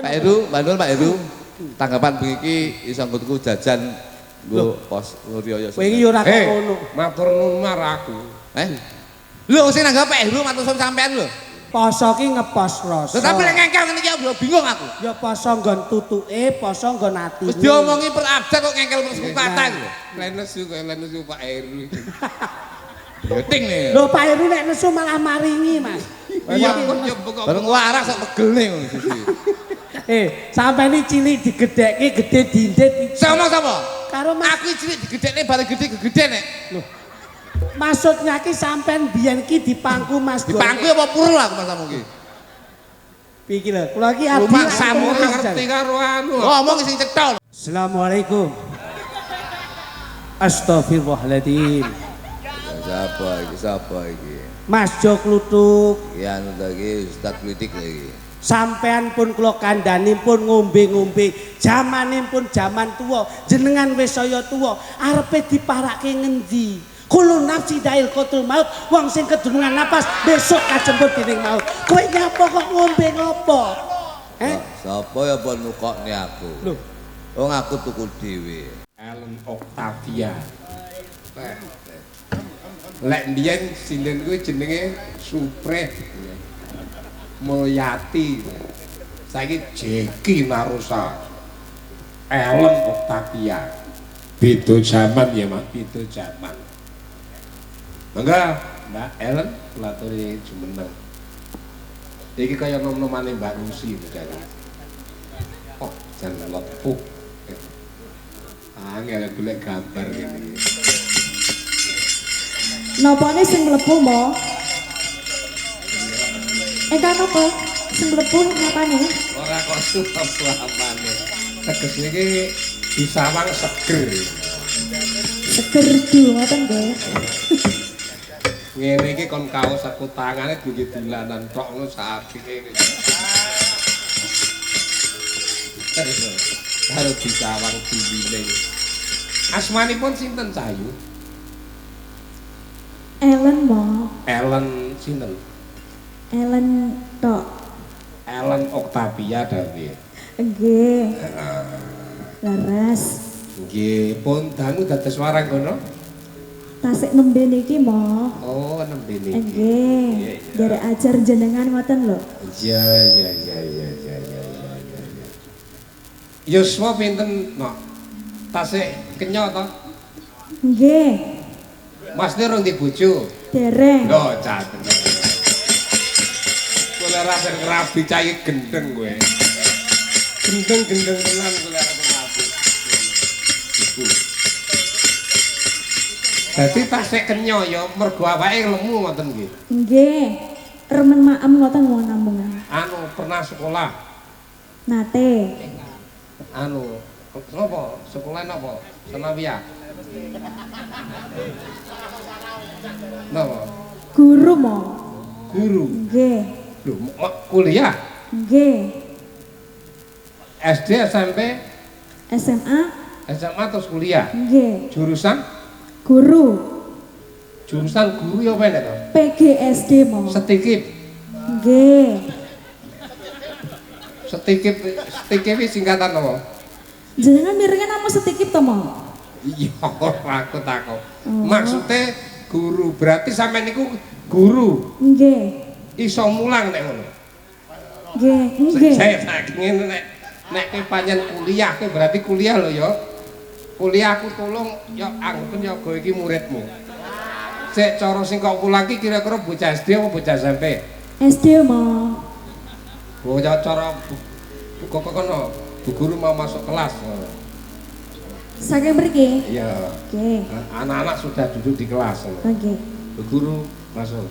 Pak Heru, Pak Heru. Tanggapan begini iso nggo jajan nggo pos Riyaya. Kowe iki yo ora kok ngono. Matur nuwun marang aku. Lho sing nanggap Pak Heru matur suwun sampean lho. Poso ki ngepos rasa. Tetapi lek ngengkel ngene iki yo bingung aku. Ya poso nggon tutuke, poso nggon atine. Wis diomongi per abjad kok ngengkel per kata lho. Lenesu Pak Heru. Yoting nih. Lho Pak Heru nek nesu malah maringi, Mas. Iya kok bareng waras kok pegel nih sisi. Sampai ini cilik digedhekke gede diindit. Sama. Karo Mas aku cilik digedhekne bareng gede nek. Loh. Maksudnya ki sampean biyen ki dipangku Mas. Dipangku apa purul aku masamu ki. Pikir lho, kula ki abdi maksamu ngerti karo anu. Ngomong sing cetol. Assalamualaikum. Astagfirullahaladzim. Siapa iki? Mas Jok Kluthuk. Ya anu iki Ustaz Klitik lagi. Sampean pun kula kandhani pun ngombe-ngombe, jamane pun jaman tuwa, jenengan wis saya tuwa, arepe diparake ngendi? Kulun nafsi dail qatul maut, wong sing kedunungan napas besok kajemput dening maut. Kowe nyapa kok ngombe ngopo? Sapa ya pun nukokne aku? Lho, wong aku tuku dhewe. Ellen Octavia. Lek mbiyen sinden kuwi jenenge Supreh Mulyati. Saiki Jeki Narusa. Ellen Octavia. Beda zaman ya, Mas, beda zaman. Mangga, Mbak Ellen laturi jumeneng. Iki kaya nom-nomane Mbak Rusi jane. Oh, jan lepuh. Angel golek gambar ngene. Nopone sing mlebu mo? Kan apa? Sing mlebu napane? Ora kok apa-apane. Teges iki disawang seger. Seger du ngoten nggih. Ngene iki kon kaos aku tangane duwe dilanan tok ngono saapike. Karo disawang diwiling. Asmanipun sinten Cahayu? Ellen mo? Ellen sinten? Ellen tok. Ellen Octavia Dawi. Nggih. Laras. Nggih, pun dangu dados warang kono. Tasik nembe niki mo. Oh, nembe niki. Nggih. Derek ajar jenengan ngoten lho. Iya. Yuswa pinten, Nok? Tasik kenya to? Nggih. Mas durung di bojo. Dereng. Lho, catet. Kula ra ben rabi cah iki gendeng kowe. Gendeng tenan kula ra rabi. Iku. Dadi tasik kenya ya mergo awake lemu ngoten nggih. Nggih. Remen maem ngoten wong nampungan. Anu pernah sekolah. Nate. Anu napa? Sekolah napa? Sanawiyah. Napa? Guru mo? Guru. Nggih. Lho, kuliah? Nggih. SD, SMP, SMA? SMA terus kuliah. Nggih. Jurusan? Guru. Jurusan guru ya apa nek to? PGSD mo? Setikip. Nggih. Setikip singkatan apa? Jenengan mirenge nama setikip to mo? Iya, aku takut. Maksudnya guru, berarti sampean niku guru. Nggih. Iso mulang nek ngono. Nggih, nggih. Saya tak ngene nek kowe pancen kuliah, kowe berarti kuliah lho ya. Kuliah aku tolong ya anggen ya kowe iki muridmu. Sik cara sing kok pulang ki kira-kira bocah SD apa bocah SMP? SD mo. Oh ya cara kok kono bu guru mau masuk kelas. Saking mriki? Iya. Nggih. Anak-anak sudah duduk di kelas. Nggih. Bu guru masuk.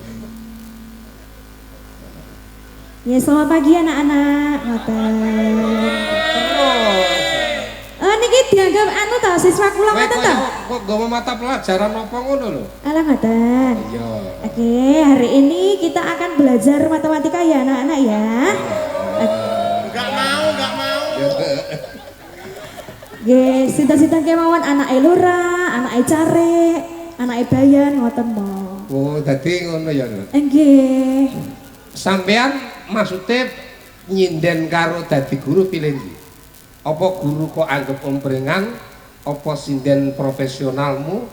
Ya selamat pagi anak-anak. Ngoten. Niki dianggap anu ta siswa kula ngoten ta? Kok nggawa mata pelajaran apa ngono lho? Alah ngoten. Iya. Oke, hari ini kita akan belajar matematika ya anak-anak ya. Enggak mau. Nggih, sinten-sinten kemawon anake Lura, anake Care, anake Bayan ngoten mo. Oh, dadi ngono ya. Nggih. Sampean maksudnya nyinden karo dadi guru pilih ndi? Apa guru kok anggap omprengan, apa sinden profesionalmu,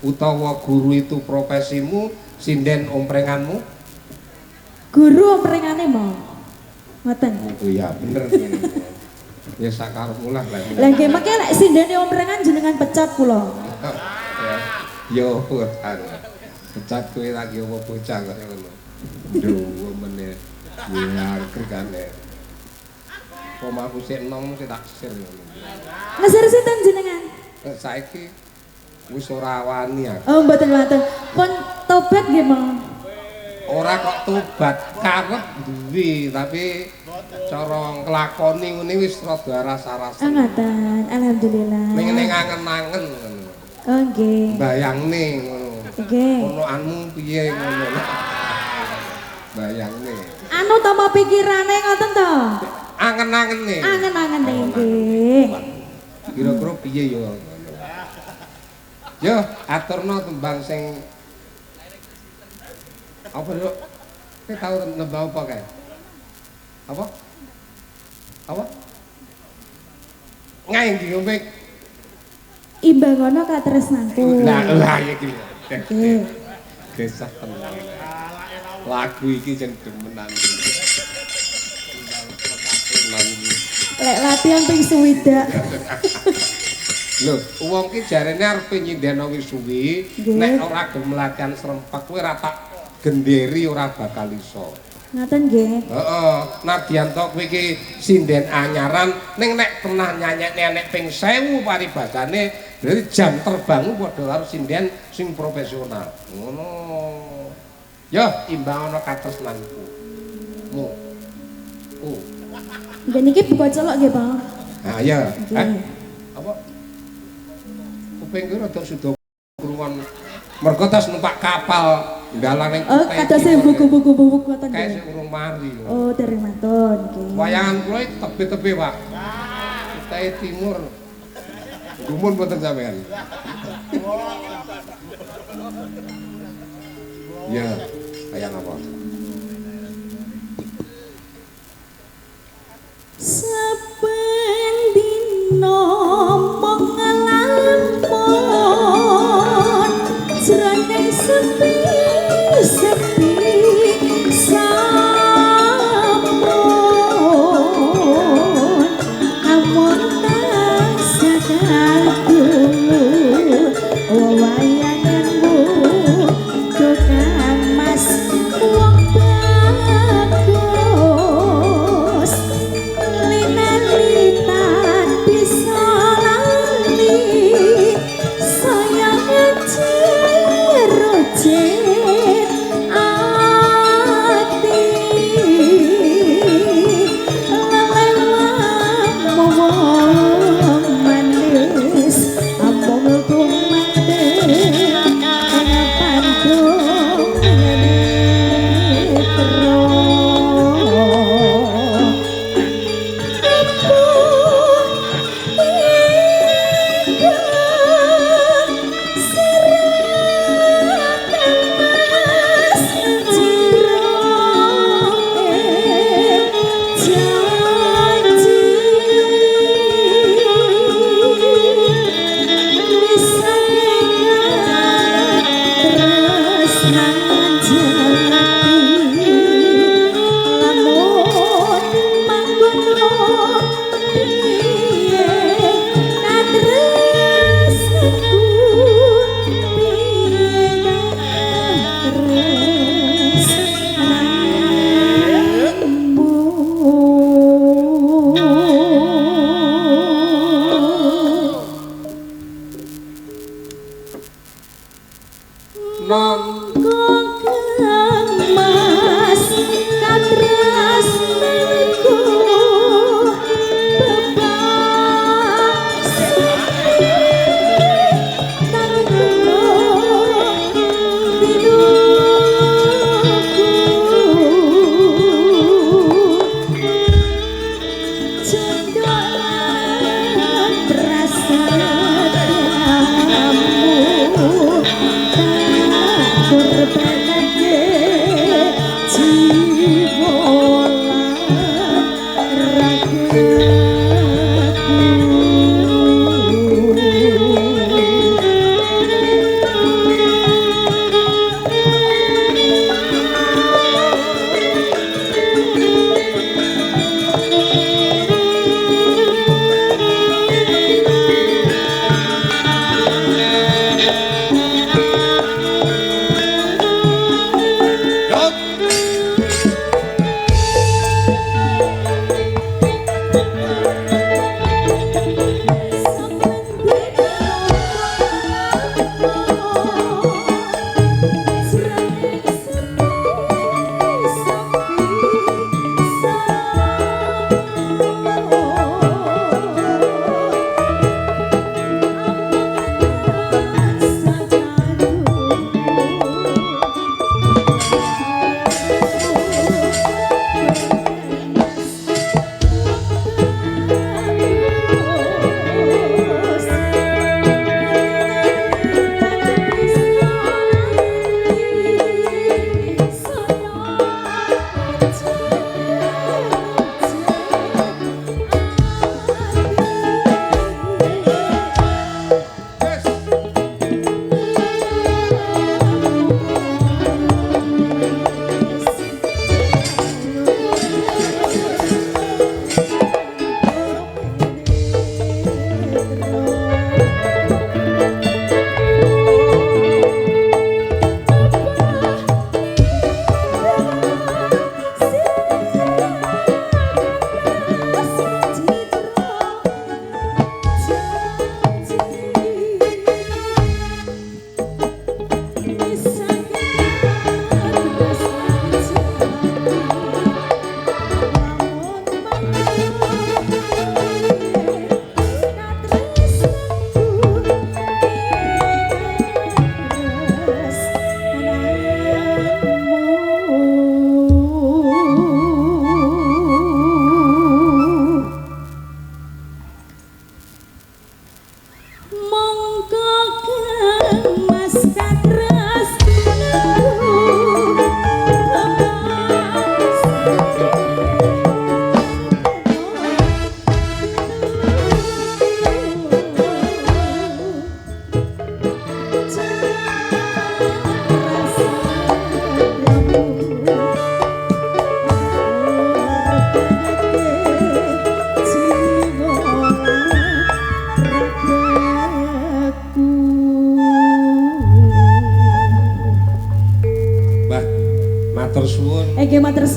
utawa guru itu profesimu, sinden omprenganmu? Guru omprengane mau. Ngoten. Oh ya bener. Ya sakarepmu lah. Lah nggih mengke lek sindene omprengan jenengan pecat kula. Ya. Yo kan. Pecat kowe lagi apa bocah kok ngono. Duh meneh. Ya krikane. Pomaku sik enom sik tak sir ngono. Ngeser sinten jenengan? Saiki wis ora wani aku. Oh mboten mboten. Pun tobat nggih mau. Ora kok tobat, karep duwe tapi cara nglakoni ngene wis rada rasa-rasa. Ngoten. Alhamdulillah. Ning angen-angen ngono. Oh nggih. Bayangne ngono. Nggih. Ono anmu piye ngono. Bayangne. Anu tama pikirane ngoten to? Angen-angene. Angen-angen nggih. Kira-kira piye yo. Yo, aturno tembang sing apa lho? Kowe tau nembang apa kae? Apa? Apa? Ngai ndi ngombe? Imbangono katresnanku. Lah iki. Nggih. Gesah tenan. Lagu iki jen demenan. Lek latihan ping suwidak. Lho, wong ki jarene arep nyindeno wis suwi, nek ora gelem latihan serempak kowe ora tak genderi ora bakal iso. Ngoten nggih. Heeh, nadyan to kowe iki sinden anyaran ning nek pernah nyanyekne nek ping 1000 paribasane, berarti jam terbangmu padha karo sinden sing profesional. Ngono. Yo, imbang ana katresnanku. Mu. Nggih niki buka celok nggih, Bang. Ah iya. Nggih. Apa? Kuping ki rada suda krungon. Mergo tas numpak kapal dalan ning Oh, kadose buku-buku ngoten kae nggih. sing urung mari. Oh, dereng mantun nggih. Wayangan kula iki tebe-tebe, Pak. Kutai Timur. Gumun mboten sampean. Ya, wayang apa? Saben dina mong ngalampun jroning sepi sampun amun tansah kagum wayanganmu tukang mas wong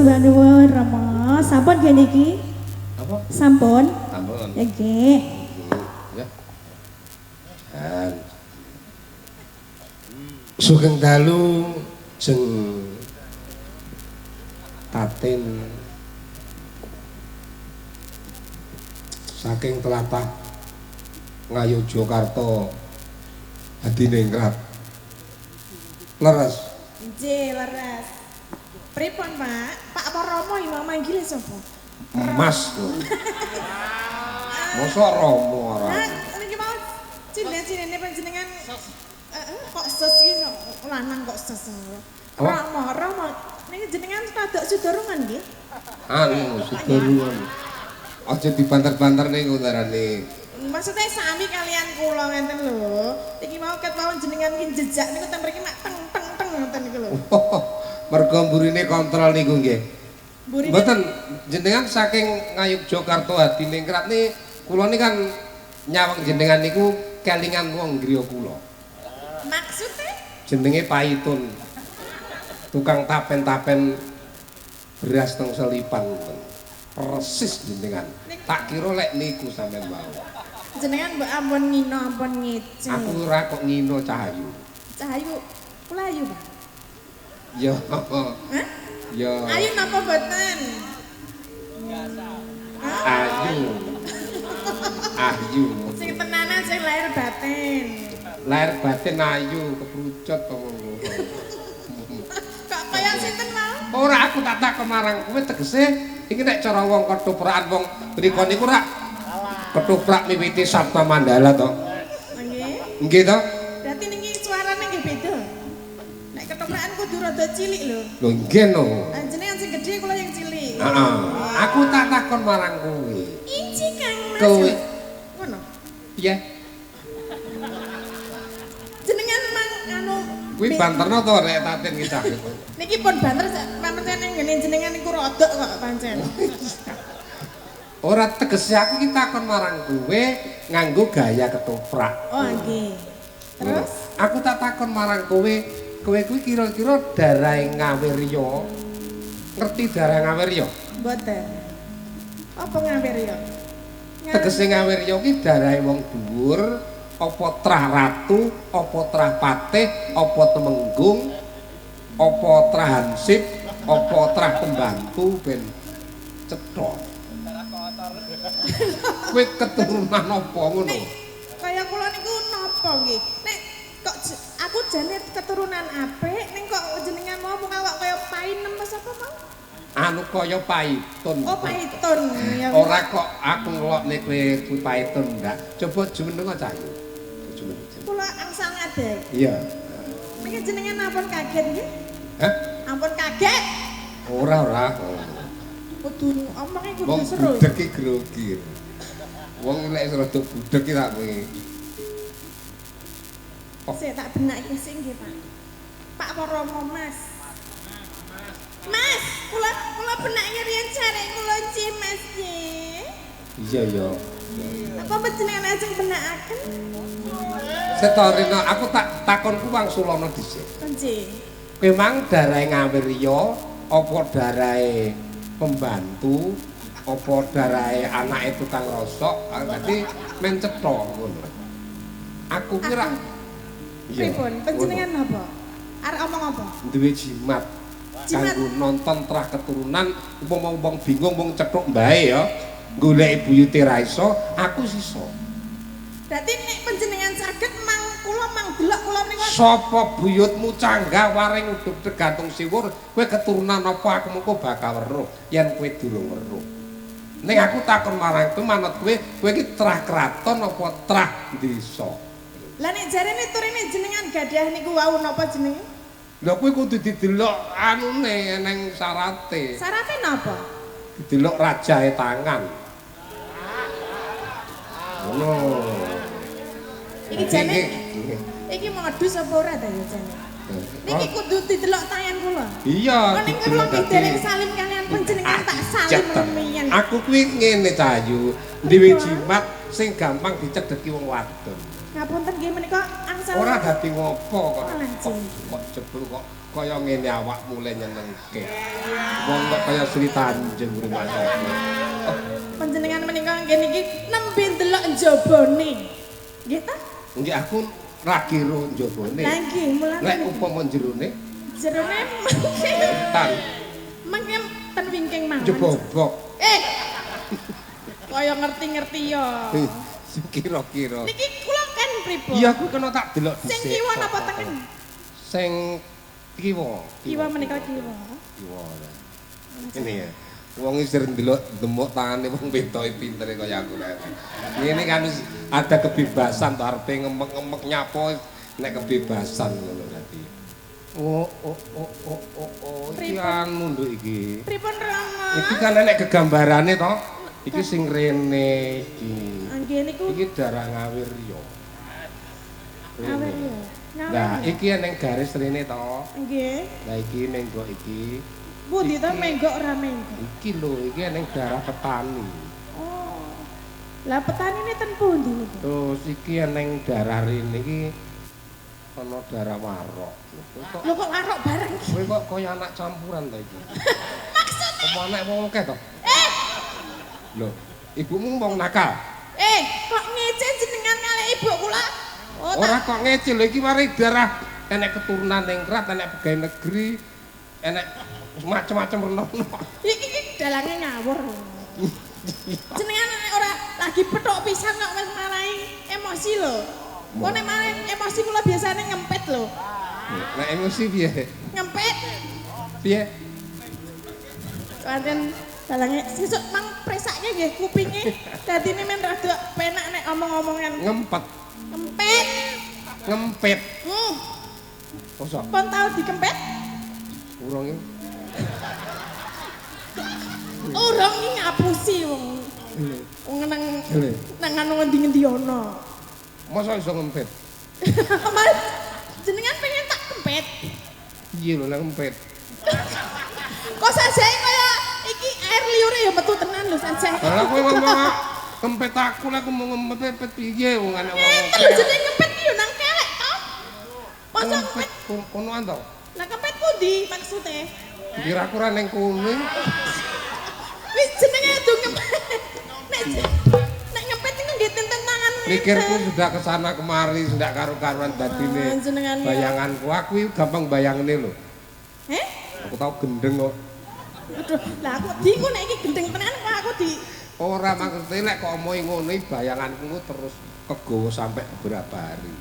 Matur nuwun Rama. Sampun nggih niki? Apa? Sampun. Ampun. Nggih. Ya. Dan sugeng dalu jeng Tatin saking telatah Ngayogyakarta Hadiningrat. Leres. Nggih, leres. Pripun, Pak? Pak apa Rama iki mau manggil sapa? Emas. Mosok Rama ora. Nah, niki mau cilik-cilike panjenengan kok ses iki lanang kok ses. Rama. Niki jenengan padha sudurungan nggih? Anu, sudurungan. Aja dibanter-banter niku ngarane. Maksudnya sami kalian kula ngenten lho. Iki mau ket mawon jenengan ki jejak niku ten mriki mak teng ngoten niku lho. Mergo mburine kontrol niku nggih. Mburine Mboten jenengan saking Ngayogyakarta Hadiningrat ni kula ni kan nyawang jenengan niku kelingan wong griya kula. maksudnya Jenenge Paitun. Tukang tapen-tapen beras teng selipan. Persis jenengan. Tak kira lek niku sampean mau. jenengan mbok ampun ngino ampun ngece. Aku ora kok ngino Cahayu. Cahayu kula ayu, Pak. Ya. Hah? Ya. Ayu napa boten? Ayu. Ayu. Sing tenanan sing lahir batin. Lahir batin ayu keprucut to ngono. Kok kaya sinten mau? Ora aku tak takon marang kowe tegese iki nek cara wong ketoprak wong mriko niku rak ketoprak miwiti Sabta Mandala to. Nggih. Nggih to? Berarti niki suarane nggih beda. Nek ketoprakan kudu rada cilik lho. Lho nggih no. Jenengan sing gedhe kula yang cilik. Heeh. Aku tak takon marang kowe. Inci Kang Mas. Kowe Ngono. piye? Jenengan mang anu Kuwi banterno to rek Tatin ki cah. niki pun banter pancen ngene jenengan niku rodok kok pancen. Ora tegese aku ki takon marang kowe nganggo gaya ketoprak. Oh nggih. Terus Aku tak takon marang kowe kuwi kira-kira darahe Ngawirya. Ngerti darah Ngawirya? mboten. Apa ngawir ya? Tegese Ngawirya ki darahe wong dhuwur, apa trah ratu, apa trah patih, apa temenggung, apa trah hansip, apa trah pembantu ben cetha. Kowe keturunan apa ngono? Kaya kula niku napa nggih? Nek kok aku jane keturunan apik ning kok jenengan mau mung awak kaya painem apa sapa mau? Anu kaya Paitun. Oh Paitun ya. Ora kok aku ngelokne kowe kuwi Paitun ndak. Coba jumeneng cah. Jumeneng. Kula angsal ngadeg. Iya. Niki jenengan ampun kaget nggih? Hah? Ampun kaget. Ora. Kudu omongnya kudu Wong seru. budek ki grogi. Wong nek rada budek ki tak kowe. Saya tak benak iki sing nggih, Pak. Pak Romo Mas. Mas, kula benak riyen jare kula Ci Mas nggih. Iya ya. Apa panjenengan ajeng benakaken? Setorino aku tak takonku wangsulana dhisik. Nggih. Kowe mang darahe Ngawirya apa darahe pembantu apa darahe anake tukang rosok dadi men cetha ngono. Aku kira Pripun? Panjenengan napa? Arek omong apa? duwe jimat kanggo nonton trah keturunan umpama wong bingung wong cethuk mbae ya golek buyute ra iso aku sisa. Berarti nek panjenengan saged mang delok kula mriku. Sapa buyutmu canggah waring uduk tergantung siwur kowe keturunan apa aku mengko bakal weruh yen kowe durung weruh. Ning aku takon marang kowe manut kowe iki trah kraton apa trah desa. Lah nek jarene turine jenengan gadah niku wau napa jenenge? Lha kowe kudu didelok anune ning syarate. Syarate napa? Didelok rajae tangan. Ngono. Iki jane iki modus apa ora ta ya jane? Niki kudu didelok tangan kula. Iya, Oh ning kula dereng salim kalian panjenengan tak salim memiyen. Aku kuwi ngene Cahayu, duwe jimat sing gampang dicedheki wong wadon. Ngapunten nggih menika angsal. Ora dadi ngopo kok. Oh, langsung. Kok jebul kok kaya ngene awak mulai nyenengke. Wong kok kaya Sri Tanjung rumah sakit. Panjenengan menika nggih niki nembe ndelok njabane. Nggih ta? Nggih aku lagi ro njabane. Lah nggih, mulane. Lek upama jerone Jerone tan mangke ten wingking mawon. jebobok. Kaya ngerti-ngerti ya. Kira-kira. Niki kula kan pripun? Iya aku kena tak delok Sing dhisik. kiwa napa tengen? Sing kiwa. Kiwa menika kiwa. Kiwa. Ini ya. Wong isir ndelok demuk tangane wong wedok pintere kaya aku rek. Ngene kan wis ada kebebasan to arepe ngemek-ngemek nyapo nek kebebasan ngono dadi. Oh. Iki anu nduk iki. Pripun Rama? Iki kan nek gegambarane to. Iki sing rene iki. Nggih niku Iki darah ngawir yo. awet ya. Nah, iki ning garis rene to. Nggih. Lah iki menggok iki. Pundi to menggok ora menggok? Iki lho, iki ning darah petani. Oh. Lah petanine ten pundi niku? Terus iki ning darah rene iki ana darah warok. Lho kok warok bareng? Kowe kok kaya anak campuran to iki. Maksudnya Apa anak wong akeh to? Lho, ibumu wong nakal. kok ngece jenengan kali ibu kula? Oh, Ora kok ngecil lho iki mari darah enek keturunan ningrat, enek pegawai negeri, enek macam-macam renono. iki dalange ngawur. Jenengan nek ora lagi petok pisan kok wis marahi emosi lho. Kok nek marahi emosi kula biasane ngempet lho. Nek emosi piye? Ngempet. Piye? Kanten dalange sesuk mang presake nggih kupinge. Dadine men rada penak nek omong-omongan. Ngempet, Ngempet. ngempet. Mosok Pun tau dikempet? urung iki. Urung iki ngapusi wong. Wong nang anu ngendi-ngendi ana. Mosok iso ngempet? Mas, jenengan pengen tak kempet? Iya lho lek ngempet. Kok sajae kaya iki air liure ya metu tenan lho sajae. Lah kowe ngomong kempet aku lek mau ngempet piye wong ana wong. Lho jeneng kempet iki yo nang kelek to. Masa Ngempet kono to. Lah kempet pundi maksude? Kira-kira ning kono. Wis jenenge adu kempet. Nek ngempet niku nggih tentangan. Mikirku sudah kesana kemari, sudah karu-karuan dadine. Jenengan ya. Bayanganku aku iki gampang bayangane lho. Aku tau gendeng kok. Aduh, lah aku di ku nek iki gendeng tenan kok aku di Ora maksudnya lek kok omongi ngono iki bayanganku terus kegowo sampai beberapa hari.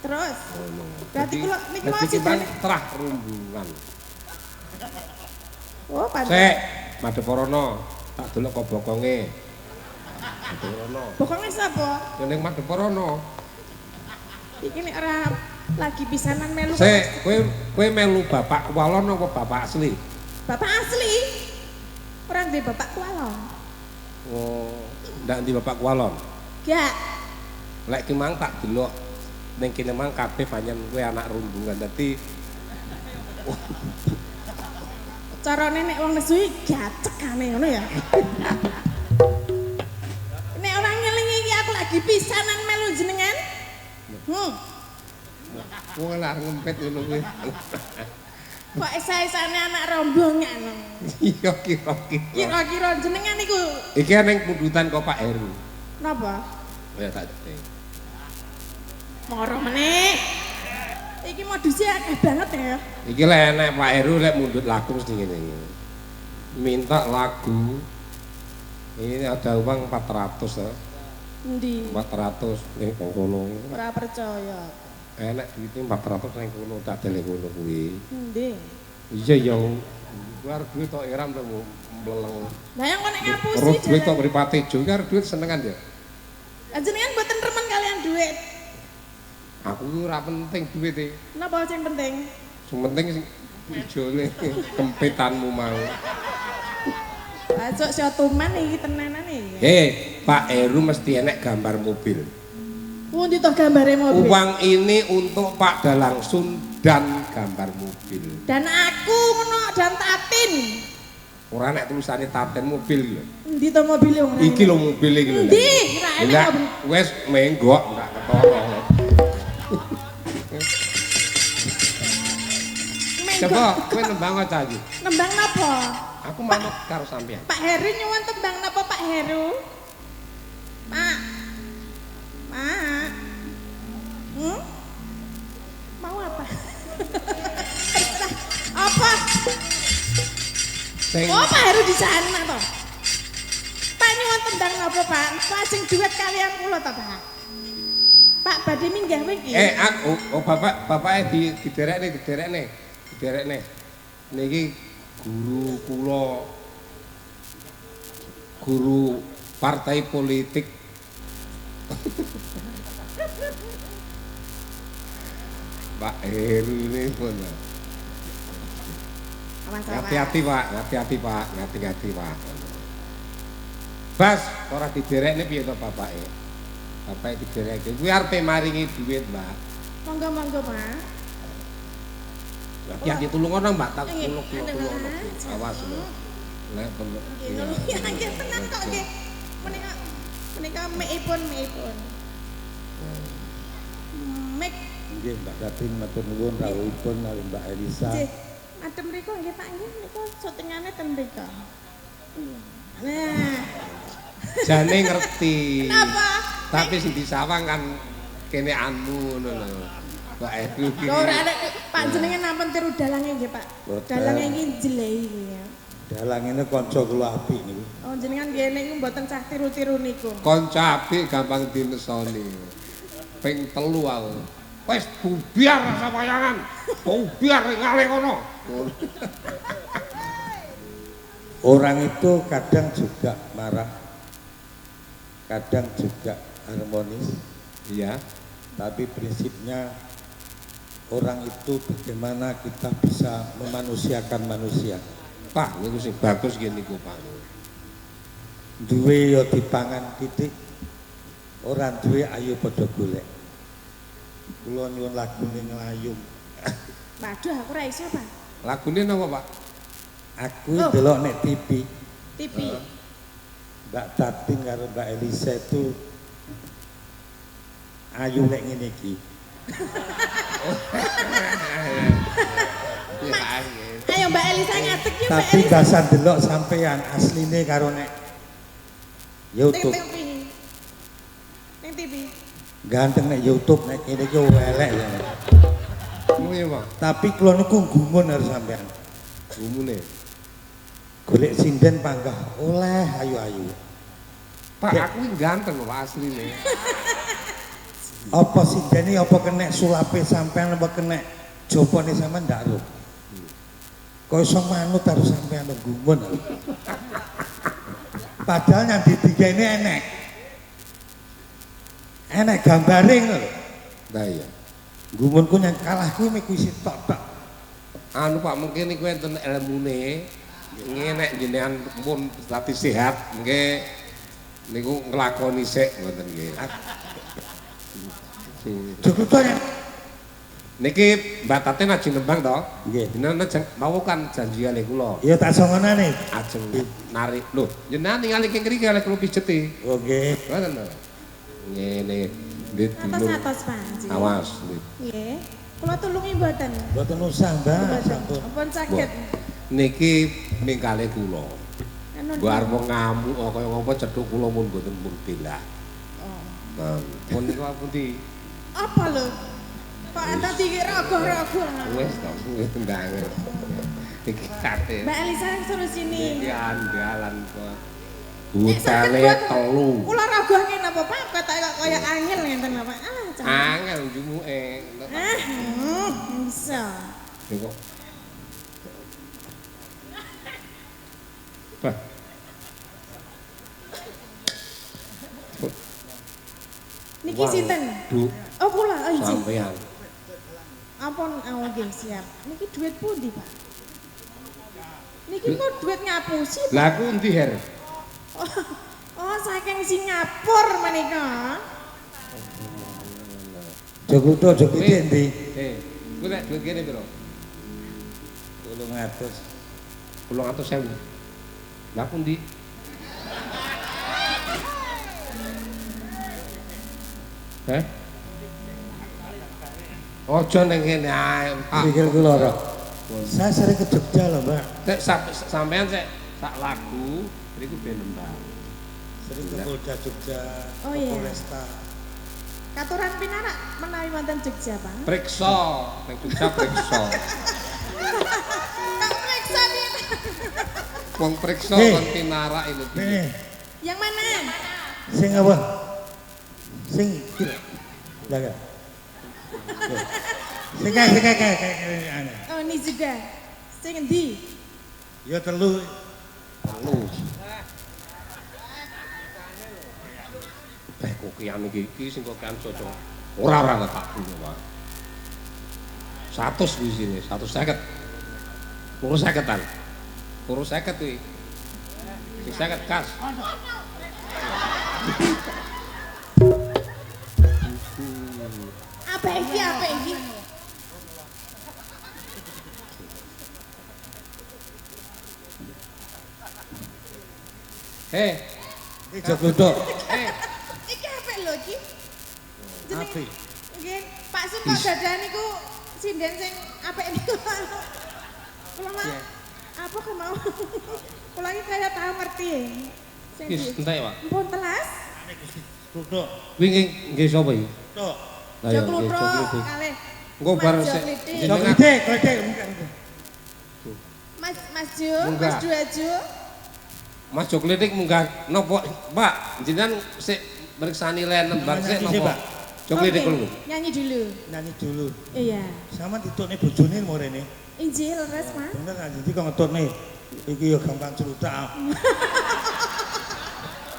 terus. Ngono. Berarti kula niki mau Dadi sidane. terah rumbungan. Oh, pantes. Sek, Madeporono, tak delok kok bokonge. Madeporono. Bokonge sapa? Ya ning Madeporono. Iki nek ora lagi pisanan melu. Sek, kowe melu bapak Walon apa bapak asli? Bapak asli. Ora duwe bapak kuala. Oh, ndak ndi bapak Walon. Gak. Lek ki mang tak delok ning kene mang kabeh pancen kowe anak rumbungan. Dadi Carane nek wong nesu gacekane ngono ya. Nek ora ngelingi iki aku lagi pisanan melu jenengan. wong lah ngempet ngono kuwi. Kok esa-esane anak rombongan. Iya kira-kira. Kira-kira jenengan iku Iki ning pundutan kok Pak Heru. napa? Ya tak cek. Moro meneh. Iki modusnya akeh banget ya. Iki lek enek Pak Heru lek mundut lagu mesti ngene iki. Minta lagu. Ini ada uang 400 ya. Endi? 400 ning kono. Ora percaya. Enek duite 400 ning kono tak delek kono kuwi. Endi? Iya ya. Luar duit tok eram to mleleng. Lah yang kok nek ngapusi Terus duit tok jare. mripate jo iki arep duit senengan ya. Lah jenengan mboten remen kalian duit. Aku ki ora penting duit e. Napa sing penting? Sing penting sing ijone kempetanmu mau. Acok tuman iki tenanan iki. Pak Heru mesti enek gambar mobil. Pundi to gambare mobil? Uang ini untuk Pak Dalangsun dan gambar mobil. Dan aku ngono dan Tatin. Ora nek tulisane Taten mobil lho. Endi to mobil wong? Iki lho mobil iki lho. Endi? Ra enek Lah mobil. wis menggok enggak ketara. Coba kowe nembang aja iki. Nembang napa? Aku manut karo sampean. Pak Heru nyuwun tembang napa Pak Heru? Pak. Pak. Mau apa? Terserah. Apa? Sing Oh, Pak Heru di sana toh. Pak nyuwun tembang napa, Pak? Lajeng duet kalian kula toh, Pak. Pak badhe minggah iki. aku bapake diderekne. Niki guru kula. Guru partai politik. Pak Heru ini pun. Hati-hati Pak, ngati-ngati Pak. Bas, ora diderekne piye to bapake? Bapake diderekke. Kuwi arepe maringi duit, Mbak. Monggo, Pak. Hati-hati tulung ono, Mbak, tak Nggih, tulung. Awas lho. Nek perlu. Nggih, nggih tenan kok nggih. Menika mekipun. Mek Nggih Mbak Datin matur nuwun rawuhipun kali Mbak Elisa. nggih. Adem mriku nggih Pak nggih niku syutingane ten mriku. Nah, Jane ngerti. napa? Tapi sing disawang kan kene anu ngono lho. Mbak Heru iki. Lho ora nek panjenengan nampun tiru dalange nggih Pak. Dalange iki jelehi nggih ya. Dalang ini kanca kula apik niku. Oh jenengan nggih niku mboten cah tiru-tiru niku. Kanca apik gampang dinesoni. Ping 3 aku. Wis bubiar rasa wayangan. Bubiar ngale kono. Orang itu kadang juga marah, kadang juga harmonis, Iya. tapi prinsipnya orang itu bagaimana kita bisa memanusiakan manusia. Pak, niku sing bagus ngene niku, Pak. Duwe ya dipangan titik, orang duwe ayo padha golek. Kula nyuwun lagune nglayung. Waduh aku ora iso Pak. Lagune napa, Pak? Aku delok nek TV, TV. Mbak Tating karo Mbak Elisa itu ayu lek ngene iki. Ayo Mbak Elisa ngadeg yuk Mbak Tapi Elisa. bahasa delok sampean asline karo nek YouTube. Ning TV. Ganteng nek YouTube nek kene iki elek ya. Oh iya, Pak. Tapi kula niku gumun harus sampean. Gumune. Golek sinden panggah oleh ayu-ayu. Pak, aku iki ganteng Pak asline. Apa sindene apa kena sulape sampean apa kena jopone sampean ndak ro. Kok iso manut harus sampean gumun. Padahal yang didigene enek. Enek gambare lho. Nah iya. Gumunku yang kalah kuwi mek wis tok-tok. Anu Pak, mungkin niku enten ilmune. Ngenek jenengan pun dadi sehat, nggih niku nglakoni sik ngoten nggih. Cukup to ya. Niki Mbak Tatin ajeng nembang to? Nggih. Jenengan mau kan janji kali kula. Ya tak songonane. Ajeng narik. Lho, jenengan ningali keng mriki kali kula pijeti. Oke. Ngoten to. Ngene ndit dulu. Atos Pak. Awas. Ndit. Nggih. Kula tulungi mboten. Mboten usah, Mbak. Sampun. Ampun saged. Niki mingkale kula. Anu. Bar mau ngamuk kaya ngapa cedhuk kula mun mboten pun bela. Oh. Nah, pun niku pundi? Apa lho? Kok anda dikira rogoh-rogoh. Wes to, wis tendangan. Iki kate. Mbak Elisa suruh sini. Iki andalan kok. Butale telu. Kula rogohke napa Pak? Kok kaya angel ngenten Pak. Angel njumuke. Bisa. Niku. Bah. Niki sinten? Bu, Oh kula, oh izin. sampean. Ampun, nggih siap. Niki duit pundi, Pak? Niki kok duit ngapusi, Pak? Lah aku endi her? Oh, saking Singapura menika. Jogoto jogite endi? Kuwi nek duit kene piro? 300. 800.000. Lah aku endi? Ojo ning kene ae. Pak. Pikir kula ora. Saya sering ke Jogja loh, Mbak. Nek sampean sik sak lagu niku ben nembang. Sering ke Polda Jogja, Oh, ke iya. Polresta. Katuran pinarak menawi wonten Jogja, Pak. Priksa, ning Jogja priksa. Kak periksa nih. Wong priksa Hei. kon pinarak itu. Nih, Yang mana? sing apa? Sing iki. Jaga. Sing kayak. Oh, ini juga. Sing endi? Ya telu. Perlu. Kokian iki sing kokian cocok. Ora tak punya, Pak. 100 di sini, 150. Urus 50-an. Urus 50 kuwi. Sing 50 kas. Apa iki? Apa iki? Iki Joglodo. Iki apa lho iki? Jeneng- Api. Nggih, Pak Suko Dadah niku sinden sing apik niku. Kula mah apa kemau? Kula iki kaya tau ngerti. Sing Wis di. entek, Pak. Mpun telas. Joglodo. Kuwi nggih sapa iki? Tok. Lah ya, Jok nggih, lutro Joglodo. kalih. Engko bareng Mas sik. Jok Litik. Jenengan- Kletek. Mas Jo, Munggah. Mas Duajo. Mas Joklitik munggah nopo, Pak? Jenengan sik meriksani nembang sik Nyanyi sih, nopo? Pak. Joklitik Oke, lho. Nyanyi dulu. Nyanyi dulu. Iya. Sama ditutne bojone morene. Injil res, Mas. Bener kan jadi kok ngetutne. Iki ya gampang cerutak.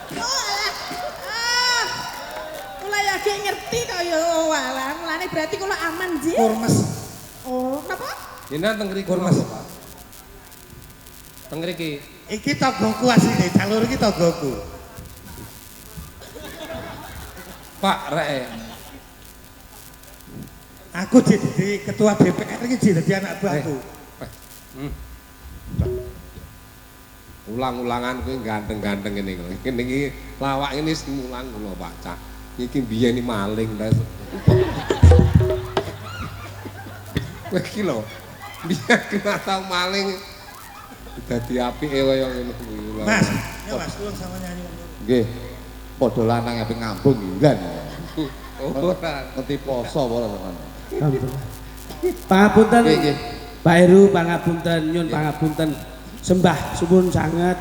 Oh, alah. Ah. Kula ya gak ngerti kok ya. Oh, alah. Mulane berarti kula aman, Ji. Kurmes. Oh, kenapa? Jenengan teng mriki Mas. napa, Pak? Teng mriki. Iki togoku asline, jalur iki togoku. Pak rek. Aku jadi ketua DPR iki jadi anak buahku. Ulang-ulangan kuwi ganteng-ganteng ngene kok. Ngene iki lawak ini mulang kula Pak Cah. Iki biyen iki maling ta. Kowe iki lho. Biyen kena tau maling. Dadi apike kaya ngono kuwi. Mas, ya Mas, tolong sama nyanyi. Nggih. Padha lanang ape ngambung hilan. Ora. Ngerti poso apa ora teman. Pangapunten. Nggih, nggih. Pak Heru pangapunten, nyun pangapunten. Sembah suwun sanget.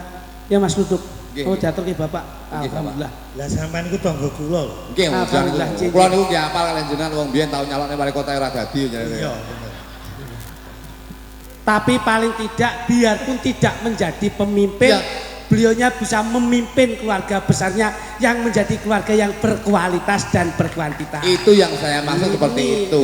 Ya Mas Lutut. Nggih, Oh nggih. diaturke Bapak. Nggih, Bapak. Alhamdulillah. Lah sampean iku tangga kula lho. Nggih, Alhamdulillah, jangan. Cik. Kula niku nggih apal kalian jenengan wong biyen tau nyalonne wali kota ora dadi jenenge. Iya, bener. Tapi paling tidak biarpun tidak menjadi pemimpin, Ya. beliaunya bisa memimpin keluarga besarnya yang menjadi keluarga yang berkualitas dan berkuantitas. Itu yang saya maksud seperti itu.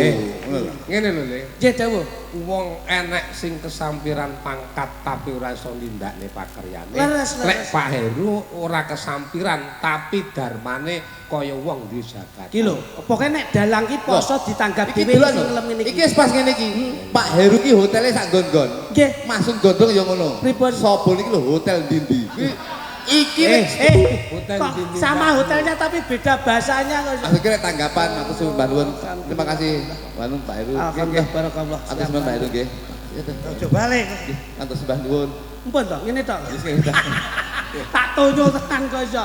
Ngene lho, Le. Nggih, dawuh. Wong enek sing kesampiran pangkat tapi ora iso nindakne pakaryane. Leres, leres. Lek Pak Heru ora kesampiran tapi darmane kaya wong duwe jabatan. Iki lho, pokoke nek dalang ki poso ditanggap Iki dhewe duluan sing lho. ngelem ngene Iki wis pas ngene iki. Pak Heru ki hotele sak nggon-nggon. Nggih. Masuk gondrong ya ngono. Pripun? Sobol iki lho hotel ndi-ndi. Iki Hotel kok di- sama hotelnya tapi beda bahasanya kok. akhirnya tanggapan aku suwun Mbak Nuwun. Terima kasih Mbak Nuwun Pak Heru. Alhamdulillah barakallah. Atur sembah Mbak Heru nggih. Ya teh. Ojo balik. Atur sembah nuwun. Mpun to, ngene to. Wis ngene ta. Tak tonyo tekan kok iso.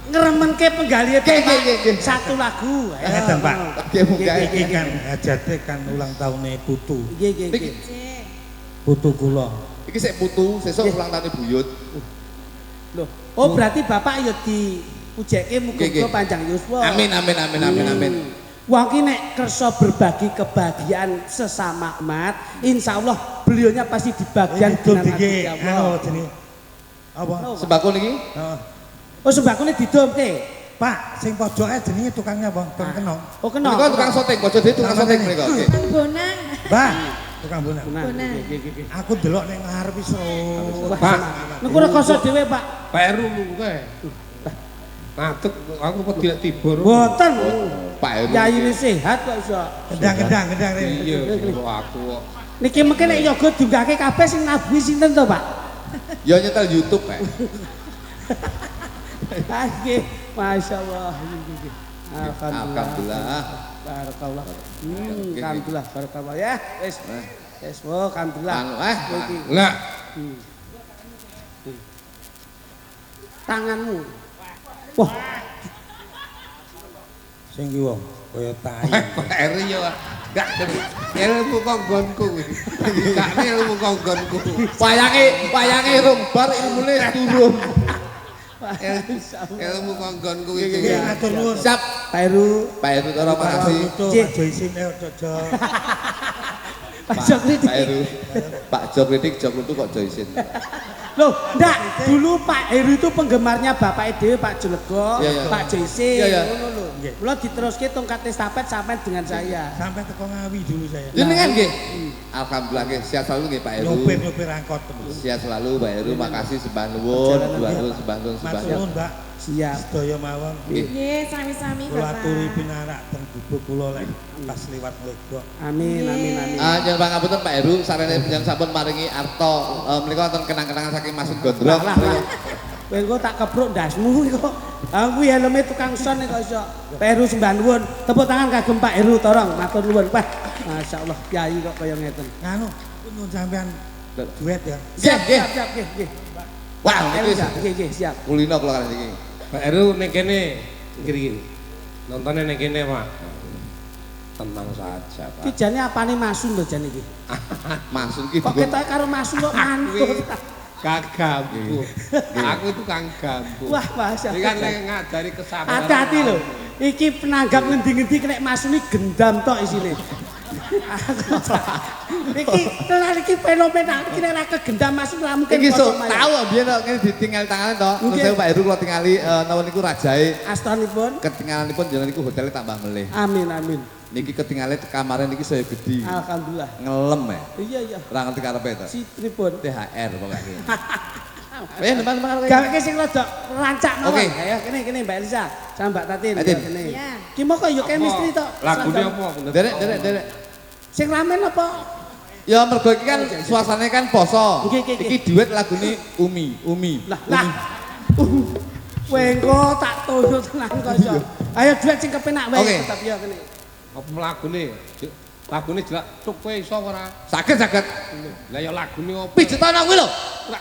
Ngremenke penggalihe Nggih, nggih, nggih, nggih. satu lagu. Ayo. Ngeten, Pak. Nggih, munggah. Iki kan hajate kan ulang tahunnya putu. Nggih, nggih, Niki nggih. Putu kula. iki sik putu, sesuk ulang tahun buyut. Loh, oh berarti Bapak ya di ujeke Nggih, nggih. muga-muga panjang yuswa. Amin amin amin amin amin. Wong ki nek kersa berbagi kebahagiaan sesama umat, insya Allah beliaunya pasti di bagian Itu dengan iki hati anu Allah. jenenge apa? Sembako niki Heeh. Oh sembakone didomke. Pak, sing pojoke jenenge tukangnya apa? Tukang kenong. Oh kena. menika tukang syuting, bojo dhewe tukang syuting menika. Nggih. Kang Bonang. Mbah, tukang bonak. Nah, Bonang. nggih, nggih, nggih. Aku delok ning ngarep wis ro. Pak. Niku ora kosok dhewe, Pak. Pak Heru lu kae. Ngadeg aku kok tidak tibur. Mboten. Pak Heru. Yayine sehat kok iso. Kendang. Iya, karo aku kok. Niki mengke nek yoga dunggake kabeh sing nabuhi sinten to, Pak? Ya nyetel YouTube, Pak. Ah, nggih. Masyaallah. Alhamdulillah. Alhamdulillah. Barakallah. Nggih, nggih. Alhamdulillah barakallah ya. Wis. Wis, oh alhamdulillah. Iki. Lah, Tanganmu. Wah, Sing ki wong kaya tai. Pak Eri yo gak ilmu konggonku kuwi. Gak ilmu konggonku. Wayange rung bar ilmune turun. Ilmu konggonku iki. Nggih, matur nuwun. Siap. Pak Heru. Pak Heru Toro makasih. Cik. Aja isine ojo. Pak Jokri. Pak Heru. Pak Jokridik Jokrutu kok jo isin. Loh, enggak, dulu Pak Heru itu penggemarnya Bapak Dewi, Pak Julego, Iya, iya. Pak Joyce, Iya, iya. ngono lho. Mula diteruske tongkat estafet sampai dengan saya. Sampai teko Ngawi dulu saya. Jenengan nggih. Alhamdulillah nggih, sehat selalu nggih Pak Heru. Nyopir angkot terus. Sehat selalu Pak Heru, makasih sembah nuwun, sembah nuwun. Matur nuwun, Mbak. Siap. Sedaya mawon. Nggih, sami-sami Kula Bapak. aturi pinarak teng gubuk kula lek pas liwat Legok. Amin, amin, amin. Nyuwun pangapunten Pak Heru, sarene panjenengan sampun maringi arta menika wonten kenang-kenangan saking Masud Gondrong. Kowe engko tak kepruk ndasmu kok. Aku helme tukang son kok iso. Pak Heru sembah nuwun. Tepuk tangan kagem Pak Heru Torong, matur nuwun. Wah, masyaallah kiai kok kaya ngeten. Nganu, nyuwun sampean duet ya. Siap, siap, nggih. Wah, Nggih, siap. kulino kula kali iki. Pak Heru ning kene iki. Nontonnya ning kene, Pak. Tenang saja, Pak. Ki jane apane Masun lho jane iki. Maksud iki Kok ketoke karo Masun kok manut. Kagambu. Aku itu Kang Gambu. Wah, masyaallah. Iki kan ngajari kesabaran. Hati-hati lho. Iki penanggap ngendi-ngendi kena Masun iki gendam tok isine. Iki tenan iki fenomena iki nek ra kegendam Masun ra mungkin Iki sok kosong tahu biyen kok kene ditinggal tangan to. Terus saya Pak Heru kula tingali napa niku rajae. astanipun. Ketinggalanipun jenengan niku hotelnya tambah melih. Amin, amin. Niki ketinggalan kamare niki saya gede. Alhamdulillah. Ngelem ya. Iya. Ora ngerti karepe to. Sitripun. THR pokoknya. Teman-teman Gaweke sing rada rancak mawon. Oke. Ayo kene Mbak Elisa, sama Mbak Tatin Tatin. kene. Iya. Ki moko yo chemistry tok. Lagune apa? Derek. Sing ramen apa? Ya mergo iki kan suasananya kan poso. Nggih. Iki duet lagune Umi. Lah. Wengko tak tunjuk tenan kok iso. Ayo duet sing kepenak wae Oke. tetep yo kene. Apa lagune? Lagune jelak tuk kowe iso ora? Saged. Lah ya lagune apa? Pijetono kuwi lho. Ora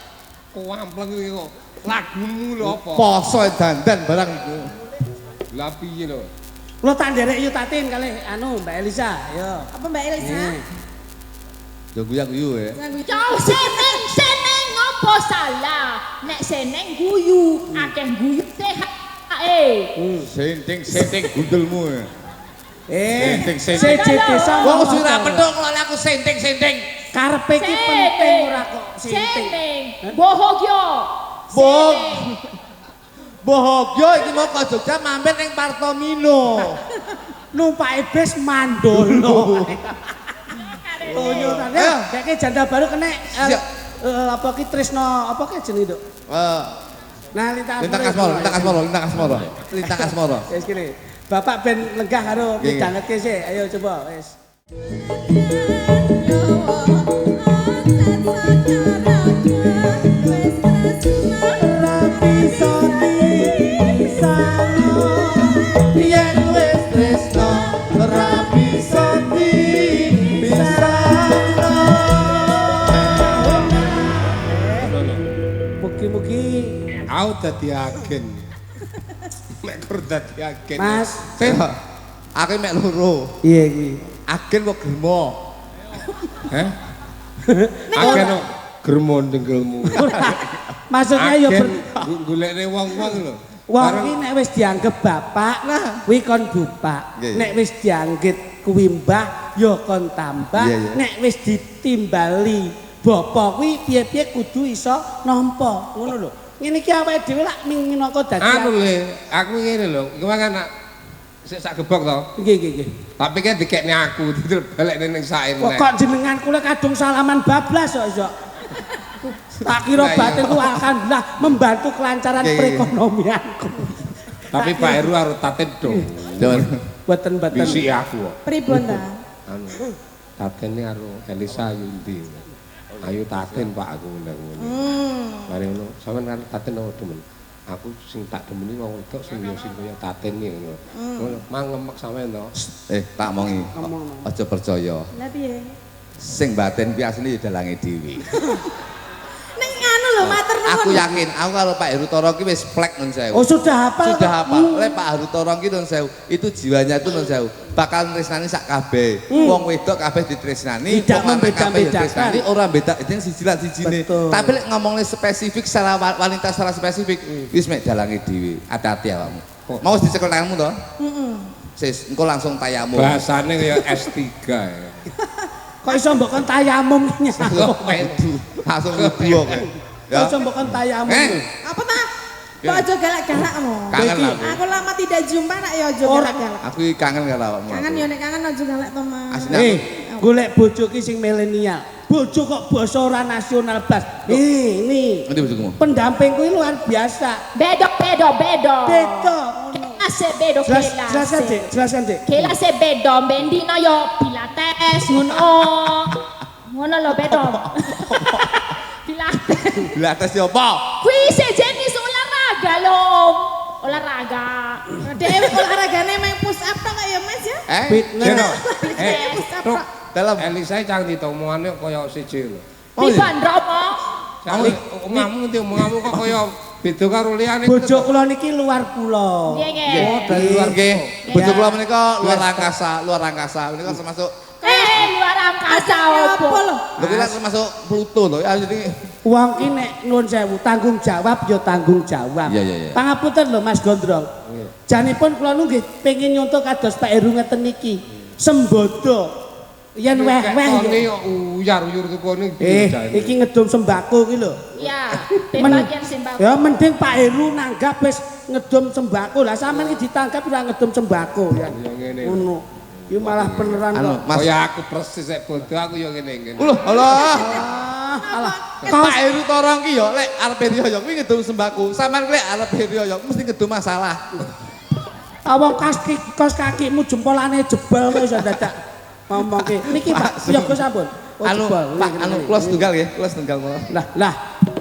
koampleng iki kok. Lagumu lho apa? Poso dandan barang iku. Lah piye lho? Kula tak nderek yu Tatin kalih anu Mbak Elisa, yo. Apa Mbak Elisa? Yo guyu ya. Jauh seneng ngopo salah. Nek seneng guyu, akeh guyu sehat. Senting gundelmu. Senting. CJD sama. Wong sira petuk kok aku senting. Karepe ki penting ora kok senting. Seneng. Bohogyo. Bohogyo iki mau ke Jogja mampir ning Partomino. Numpake bis mandolo. Tonyo tane. Kayaknya janda baru kena apa ki Trisno apa ki jenenge, Duk? Nah, Lintang Asmoro. Wis kene. Bapak ben lenggah karo midhangetke sih. Ayo coba wis. Mugi-mugi Aku dadi agen. Mek kur dadi agen. Mas, Aku mek loro. iya iki. Agen kok gremo. Heh? Agen kok gremo ndengkelmu. Maksudnya yo golekne wong-wong lho. wong iki nek wis dianggep bapak, kuwi kon bupak. Nggih. Nek wis dianggep kuwi mbah, yo kon tambah. Iya, iya. Nek wis ditimbali bapak kuwi piye-piye kudu iso nampa. Ngono lho. Ngene iki awake dhewe lak minangka dadi. Anu le, aku ngene lho, iki kan sik sak gebok to. Nggih. Tapi kan dikekne aku, balekne ning saen. Kok jenengan kula kadung salaman bablas kok iso. Tak kira batinku alhamdulillah membantu kelancaran perekonomianku. Tapi Pak Heru harus taten dong. Boten. Bisi aku kok. Pripun ta? Anu. Tatene karo Elisa Yundi. Ayo taten Pak aku ndang ngono. Mari ngono, sampean kan taten opo demen. Aku sing tak demeni wong wedok sing yo sing kaya taten iki ngono. Ngono, mangemek sampean to. Tak mongi. Aja percaya. Lah piye? sing batin kuwi asline dalange dhewe. Ning anu lho matur nuwun. Aku yakin, aku kalau Pak Heru Toro ki wis plek nun sewu. Oh sudah hafal. Sudah hafal. Lek Pak Heru Toro ki nun sewu, itu jiwanya itu nun sewu. Bakal tresnani sak kabeh. Wong wedok kabeh ditresnani, Tidak wong lanang kabeh membeda-bedakan. ditresnani, ora beda jeneng siji lan sijine. Betul. Tapi lek ngomongne spesifik secara wanita secara spesifik, wis mek dalange dhewe. Hati-hati awakmu. Mau dicekel tanganmu to? Heeh. Sis, engko langsung tayamum. Bahasane kaya S3 ya. Kok iso mbok kon tayamum Langsung medu, langsung mlebu kok. Kok Ya. iso mbok kon tayamum. Apa ta? Kok aja galak-galakmu. Kangen Iki. aku. Aku lama tidak jumpa nak ya aja Ora. galak-galak. Aku iki kangen karo awakmu. Kangen ya nek kangen aja galak to, Mas. Asli. Golek bojo ki sing milenial. Bojo kok basa ora nasional blas. Ini Ngendi bojomu? pendampingku ini luar biasa. Bedo. Beda. Kelase bedo Jelaskan, Dik. Jelaskan, Dik. Kelase bedo bendino yo pilates ngono. Ngono lho bedo. Pilates. Pilates yo apa? Kuwi sejenis olahraga lho. Olahraga. Dewe olahragane main push up tok ya, Mas ya? Fitness. Jeno. Push up Tuk. tok. Dalam Elisa cang ditomongane kaya siji lho. Oh, iya. Dibandromo. Omahmu ngerti omonganmu kok kaya beda karo liyane. Bojo kula niki luar pulau. Nggih Nggih. nggih. dari luar Nggih. pulau. Bojo kula menika luar angkasa menika termasuk Luar angkasa Apa opo? lho? lho kira termasuk Pluto lho. Ya jadi Wong ki nek nuwun sewu tanggung jawab ya tanggung jawab. Iya, iya, iya. Pangapunten lho Mas Gondrong. Janipun kula nggih pengin nyontoh kados Pak Heru ngeten niki. Sembodo. Yen weh-weh Kone ya. uyar-uyur kene. Iki ngedum sembako ki lho. Iya, Men- bagian sembako. Ya mending Pak Heru nanggap wis ngedum sembako. Lah sampean iki ditangkap ora ngedum sembako ya. Ya ngene. Ngono. Iki malah beneran anu kok. Mas. Kaya aku persis nek bodo aku ya ngene. Lho, alah. Alah. Pak Heru Toro ki yo lek arepe riyo kuwi ngedum sembako. Sampeyan lek arepe riyo mesti ngedum masalah. Awang kos kakimu jempolane jebol kok iso dadak ngomongke. Niki Pak, ya Gus ampun. Oh, Anu jebol. Pak, anu kula setunggal ya, kula setunggal kula. Lah,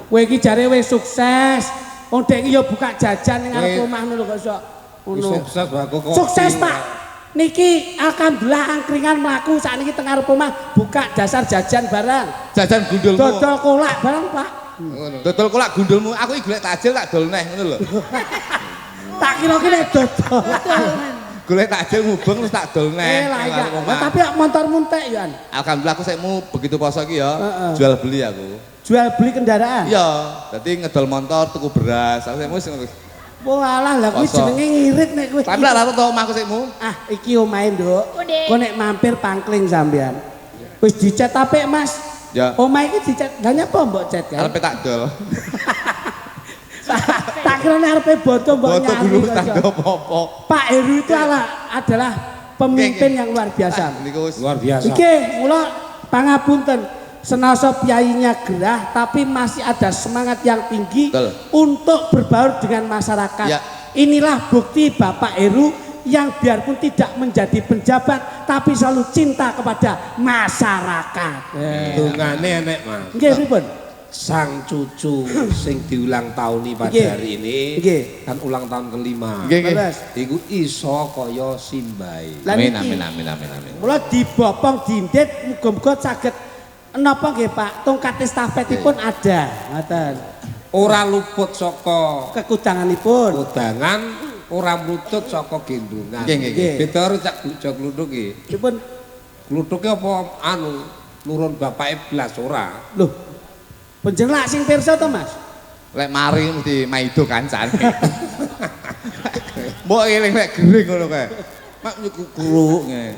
kowe iki jare wis sukses. Wong dek iki ya buka jajan ning arep Weh. omah ngono kok iso. Ngono. Sukses aku kok. Sukses Pak. Niki alhamdulillah angkringan mlaku sakniki teng arep omah buka dasar jajan barang. Jajan gundulmu. Dodol kolak barang Pak. Ngono. Dodol kolak gundulmu. Aku iki golek takjil tak dol neh ngono lho. Tak kira ki nek dodol. Golek takjil mubeng terus tak dol neh. Lah nang iya. arep omah. Tapi motor muntek ya. Alhamdulillah aku sekmu begitu poso iki ya, Heeh. jual beli aku. Jual beli kendaraan. Iya, dadi ngedol motor tuku beras. Aku sekmu wis ngono. Walah lah kuwi Poso. jenenge ngirit nek kowe. Tapi lak to omahku sekmu. Ah, iki omahe, Nduk. Udah. Kok nek mampir pangkling sampean. Wis dicet apik, Mas. Ya. Omahe iki dicet. Lah nyapa mbok cet kan? Arepe tak dol. Tak kira nek arepe boto mbok Foto nyari. dulu kok tak iso. do apa-apa. Pak Heru itu adalah pemimpin yang luar biasa. Niku wis Luar biasa. Iki mula pangapunten. Senasa piyayinya gerah tapi masih ada semangat yang tinggi Betul. untuk berbaur dengan masyarakat. Ya. Inilah bukti Bapak Heru yang biarpun tidak menjadi penjabat tapi selalu cinta kepada masyarakat. Dungane enek, Mas. Nggih pripun? Sang cucu sing diulang tahuni pada Nggih. hari ini Nggih. kan ulang tahun kelima. nggih nggih. Leres. Iku iso kaya simbai. Lah Amin niki, amin amin amin amin. mula dibopong dindet muga-muga saged napa nggih Pak, tongkat estafetipun ada. Ngoten. Ora luput saka Kekudanganipun. udangan, ora mlutut saka gendungan. Nggih, nggih, nggih. Beda karo cak blujok kluthuk iki. Pripun? Kluthuke apa anu nurun bapake blas ora. Loh. Panjenengan sing pirsa to, Mas? Lek mari mesti maido kancane. Mbok eling lek gering ngono kae. Mak nyukruk ngene.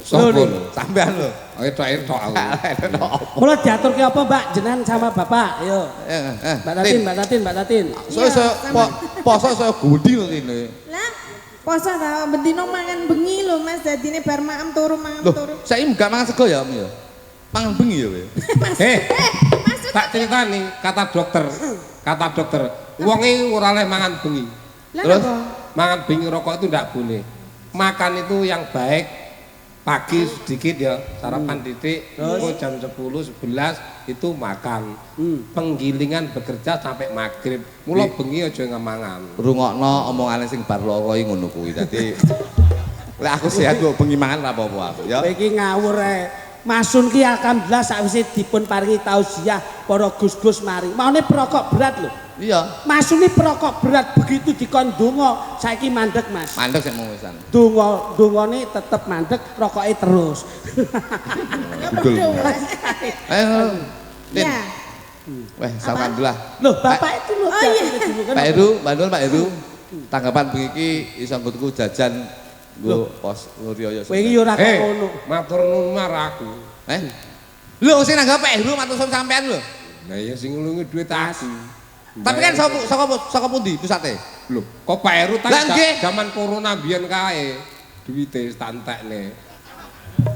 Sopo Lho, lho? Sampean lho. Etok-etok aku. Mula diaturke apa, Mbak? Jenengan sama Bapak. Ayo. Mbak Tatin, Mbak Tatin, Mbak Tatin. Saya poso saya gudi lho ini. Lah, poso ta bendino mangan bengi lho Mas, dadine bar maem turu mangan Loh, turu. saya enggak mangan sego ya, Om ya. Mangan bengi ya, kowe. Tak ceritani kata dokter. Kata dokter, wonge ora oleh mangan bengi. Lah Terus? apa? Mangan bengi rokok itu enggak boleh. Makan itu yang baik pagi sedikit ya, sarapan titik, jam 10, 11 itu makan. Penggilingan bekerja sampai maghrib. Mula bengi aja ngamangan. Rungokno omongane sing bar loro iki ngono kuwi. Dadi lek aku sehat kok bengi mangan ora apa-apa aku ya. Kowe iki ngawur ae. Masun ki alhamdulillah sakwise dipun paringi tausiah para gus-gus mari. Maune perokok berat lho. Iya. Masune perokok berat begitu dikon donga saiki mandek Mas. Mandek sik mau wisan. Dongane tetep mandek, rokoke terus. Ayo. Tin. Ya. Weh, alhamdulillah. Loh, bapak itu lho. Oh, iya. Pak Heru, Pak Heru. Tanggapan begini iso nggo jajan nggo pos Rioyo. Kowe iki yo ora kok ngono. Matur nuwun aku. Lho sing nanggap Pak Heru matur suwun sampean lho. Lah ya sing ngulungi duit aku. Tapi kan saka pundi pusate? Lho, kok Pak Heru Lah, nggih. zaman corona biyen kae. Duwite wis tak entekne.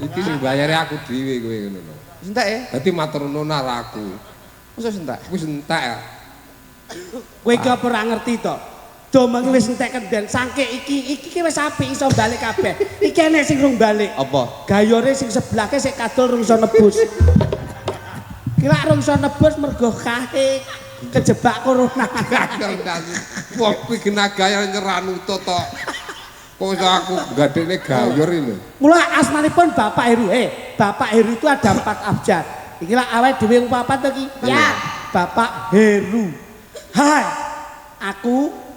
Iki sing bayare aku dhewe kowe ngono lho. Entek ya? Dadi matur nuwun aku. Masa entek? Wis entek ya. Kowe iki apa ora ngerti to? Domeng wis entek kenden sangke iki ki wis apik iso balik kabeh. Iki enek sing rung balik. Apa? Gayore sing sebelahke sik kadol rung iso nebus. Kira rung iso nebus mergo kae kejebak corona. Wong kuwi kena gaya nyeranuto to. Kok iso aku gadekne gayor iki lho. Mula asmanipun Bapak Heru. Bapak Heru itu ada 4 abjad. Iki lah awake dhewe papat to ki. Ya. Bapak Heru. Hai. Aku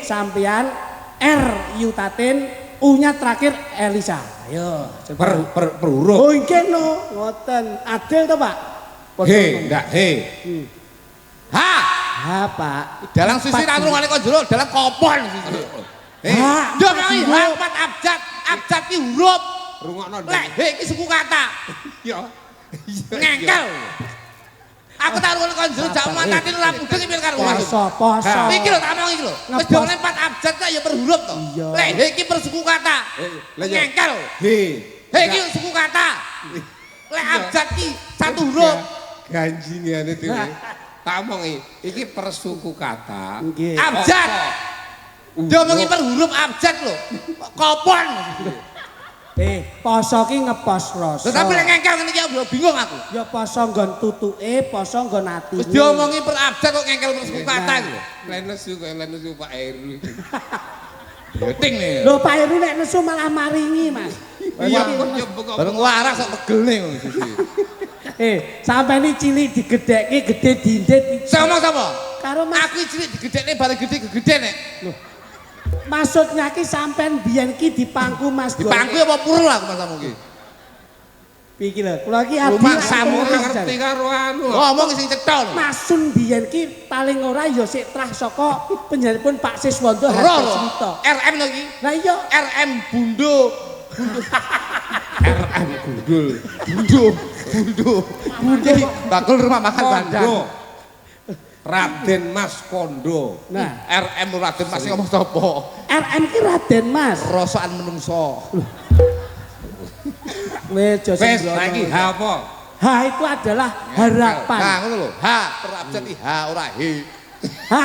sampean, R Yutatin, U-nya terakhir Elisa. Ayo, Per huruf. Oh, nggih no, ngoten. Adil to, Pak? He, ndak he. Ha! Ha, Pak. Dalang sisi ra ngrungokne kok jero, dalang kopon sisi. Ha, Yo nang empat abjad, abjad ki huruf. Rungokno. Lek he iki suku kata. Ya. Ngengkel. Aku tak ngrungokne kok jero jak mantati ora mudeng piye karo poso, poso. Iki lho tak omong iki lho. Wis dongane 4 abjad kok ya per huruf to. Iya. Lek he iki per suku kata. Ngengkel. He. He iki suku kata. Lek abjad ki 1 huruf. Ganjingane dhewe. Tak omong iki per suku kata. Nggih. Abjad. Diomongi per huruf abjad lho. Kopon. Poso ki ngepos rasa. Tetapi lek ngengkel ngene iki yo bingung aku. Ya poso nggon tutuke, poso nggon atine. Wis diomongi per abjad kok ngengkel per suku kata iki lho. Lenesu Pak Heru. Ya ting nih. Lho Pak Heru nek nesu malah maringi, Mas. Iya, kok Bareng waras kok pegel nih ngono sisi. Sampai ini cilik digedhekke gede dindit. Sama sapa? Karo Mas. Aku cilik digedhekne bareng gede nek. Maksudnya ki sampean biyen ki dipangku Mas. Dipangku apa purul aku masamu ki. Iki lho, kula ki abdi. Rumah samu ngerti karo anu. Ngomong sing cetha lho. Masun biyen ki paling ora ya sik trah saka penjaripun Pak Siswondo Ro. Harjasmito. RM lho iki. Lah iya, RM Bundo. RM Gundul. Bundo. Bakul rumah makan Bandang. Raden Mas Kondo. nah, RM Raden Mas ngomong sapa? RM ki Raden Mas. Rosokan menungso. Wes Wes saiki ha apa? Ha itu adalah harapan. Nah, ngono lho. H per abjad iki H ora he. Ha,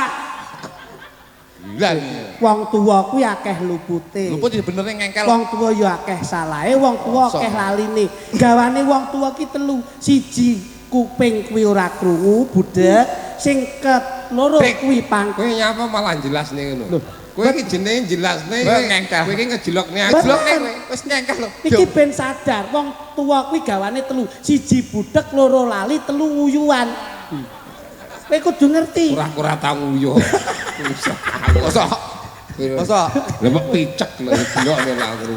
Lah. wong tuwa kuwi akeh lupute. Luput iki bener ngengkel. Wong tuwa ya akeh salahe, wong tuwa akeh laline. Gawane wong tuwa ki telu. Siji kuping kuwi ora krungu, budek. Sing keloro kuwi pangku. Kowe nyapa malah jelasne ngono. Kowe iki jenenge jelasne ngengkel. kowe iki ngejlokne aku. Ngejlok nek wis ngengkel lho. Iki ben sadar, wong tuwa kuwi gawane telu. Siji budek, loro lali, telu nguyuan. Kowe kudu ngerti. Ora tau nguyuh. Mosok. Mosok. Lah kok picek lho delokne lah aku.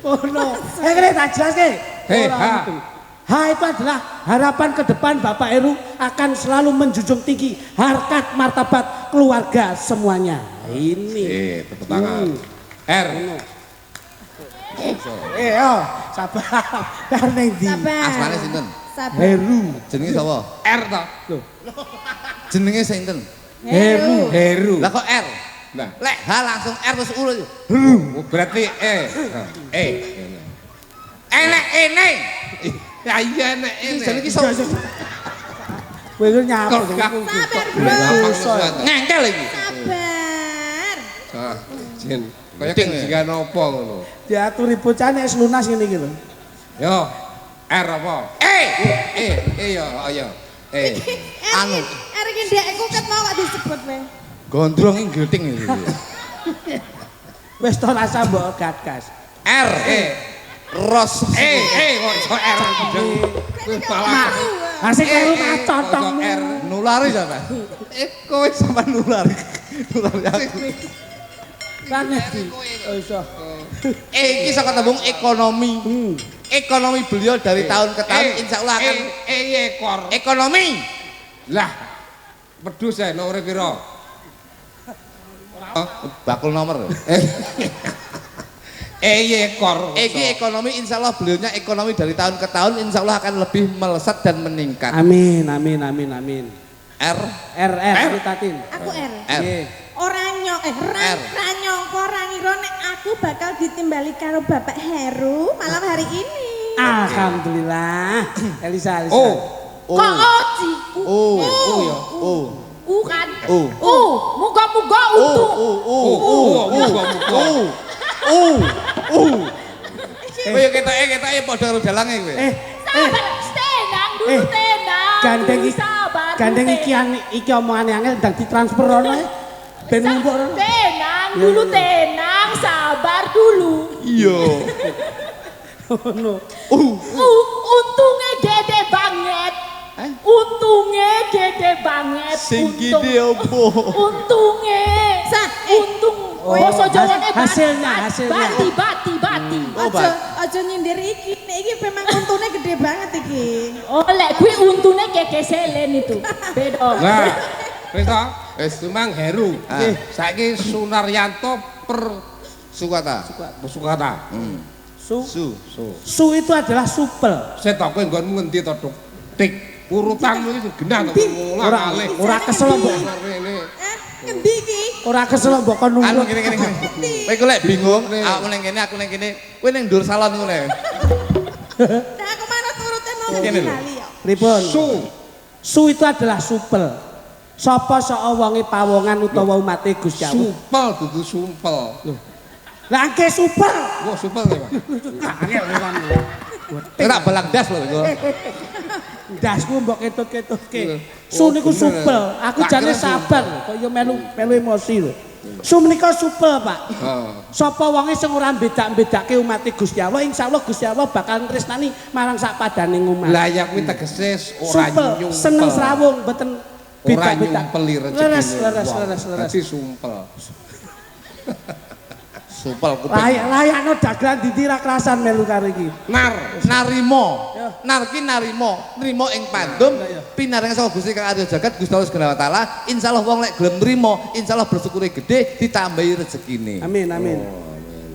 Oh no. Kene tak jelaske. Hei, Ora ha. gitu. Ha itu adalah harapan ke depan Bapak Heru akan selalu menjunjung tinggi harkat martabat keluarga semuanya. Ini. Tepuk tangan. R. Sabar. Karena di Sabar. Asmane sinten? Sabar. Heru. Jenenge sapa? R to. Jenenge sinten? Heru. Lah kok R? Nah, Lek H langsung R terus U. berarti E. E. Enek ene. Ya iya nek Jenenge ini. iki sapa? Kowe iki nyapa Kok gak Sabar, kok Bro. susah. Ngengkel iki. Sabar. Ah, Jin. Kaya Penting, kenjikan apa ngono. diaturi bocah nek lunas ngene iki lho. Yo. R apa? Ya, ayo. Anu. R iki ndekku ket mau kok disebut wae. Gondrong iki gething iki. Wis to rasa mbok gagas. R. Ros kok iso R gendeng. Kuwi malah Asik karo macotong. R. nulari sampe. Kowe sampe nulari. Nulari aku. Banget iki. Oh iso. Iki saka tembung ekonomi. Ekonomi beliau dari tahun ke tahun insyaallah akan ekor. ekonomi. Lah. Pedus ae nomor pira? Bakul nomor. Ekor. Iki ekonomi insyaallah beliaunya ekonomi dari tahun ke tahun insyaallah akan lebih melesat dan meningkat. Amin amin amin amin. R Tatin. Aku R. Nggih. Ora nyongko ora ngira nek aku bakal ditimbali karo Bapak Heru malam hari ini. Alhamdulillah. Elisa. Oh. Kok Oji? Ya. Kan? Muga-muga untung. Kowe ketoke padha karo dalange kowe. Tenang dulu, tenang. Sabar. Gandeng iki omongane angel ndang ditransfer ono. Ben numpuk ono. Tenang dulu, tenang. Sabar dulu. Iya. Ono. Untungnya gede banget. Untungnya gede banget. Sing gede opo? Untungnya. Untung. Basa Jawane hasilnya. Bati. Aja nyindir iki. Nek iki memang untune gede banget iki. Oh, lek kuwi untune kekeselen itu. Beda. Nah, wis to? Wis Tumang Heru. Ah. Saiki Sunaryanto Sukata. Sukata. Su itu adalah supel. Set to kowe nggonmu ngendi to, Duk? Tik urutanmu iki genah to ngulang alih. Ora kesel mbok. Endi iki? Ora kesel mbok kon Anu nunggu. ngene. Kowe golek bingung, aku ning kene, aku ning kene. Kowe ning ndur salon ngono. Nah, aku manut urute mau Ngene lho. lali ya. Pripun? Su itu adalah supel. Sapa sok wonge pawongan utawa umate Gusti Allah. Supel dudu sumpel. Lah angke supel. Wah, supel ya, Pak. Angel kan. Ora balang das lho iku. Dasku mbok ketut-ketutke. Su niku supel. Aku jane sabar kok yo melu emosi lho. Su menika supel, Pak. Sapa wonge sing ora bedak-bedake umat Gusti Allah, insyaallah Gusti Allah bakal tresnani marang sak padaning umat. Lah ya kuwi tegese ora Supel, nyumpel. seneng srawung mboten Ora bedak-bedak. nyumpeli rezeki. Leres. Dadi sumpel. Supel kuping. Layakno dagelan ditira kerasan melu karo iki. Narimo. Nar ki narimo, nrimo ing pandum pinaring saka Gusti Kang Arya Jagat Gusti Allah Subhanahu wa taala. Insyaallah wong lek gelem nrimo, insyaallah bersyukure gede ditambahi rezekine. Amin.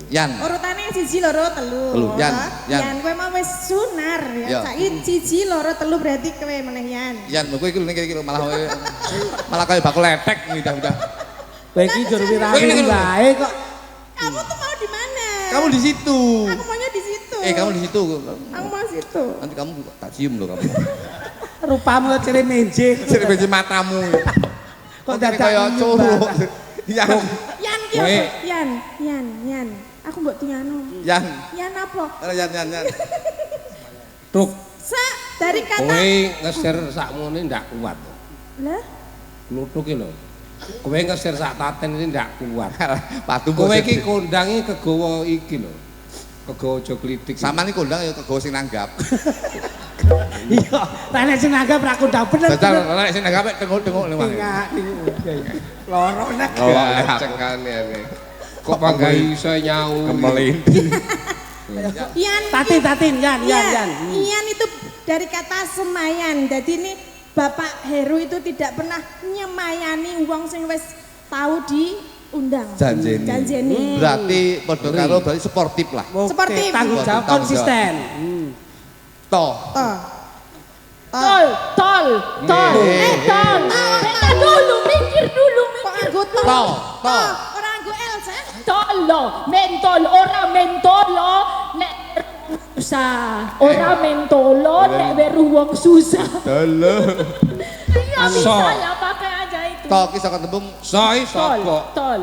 Yan. Urutane 1 2 3. Yan kowe mau wis sunar ya. Saiki 1 2 3 berarti kowe meneh Yan. Yan kowe iki lho ning kene malah kaya bakul letek udah. Kowe iki jur wirane wae kok. Kamu tuh mau di mana? Kamu di situ. Aku maunya di situ. Kamu di situ. Aku mau situ. Nanti kamu tak cium loh kamu. Rupamu ciri menje. Ciri benci matamu. Kok dadak kaya curug. Yan. Yan ki apa? Yan. Aku mbok tiano. Yan. Yan apa? Yan. Duk, Dari kata kowe ngeser sakmene ndak kuat. Lah, Nutuk iki lho. Kowe ngeser sak taten iki ndak kuat. Patu Kowe iki kondange kegawa iki lho. Kegawa aja klitik. Samane kondang ya kegawa sing nanggap. Iya, nek sing nanggap ra kondang bener. Betul, nek sing nanggap tengok-tengok ning wae. Loro nek. Cengkane ane. Kok panggai iso nyau. Kemelinti. Yan. Tatin, Yan. Yan itu dari kata semayan. Jadi ini Bapak Heru itu tidak pernah nyemayani wong sing wis tahu diundang. Janjeni. Berarti padha karo berarti sportif lah. Sportif. Tanggung jawab konsisten. Toh. Tol. Bentar dulu, mikir dulu. Kok nganggo tol? Toh. Ora nganggo L, Sa? Tolo, mentol, ora mentolo, nek susah. Ora mentolo, nek weru wong susah. Dalah. Iya bisa ya pakai aja itu. Toh ki saka tembung Soi sogok. Tol.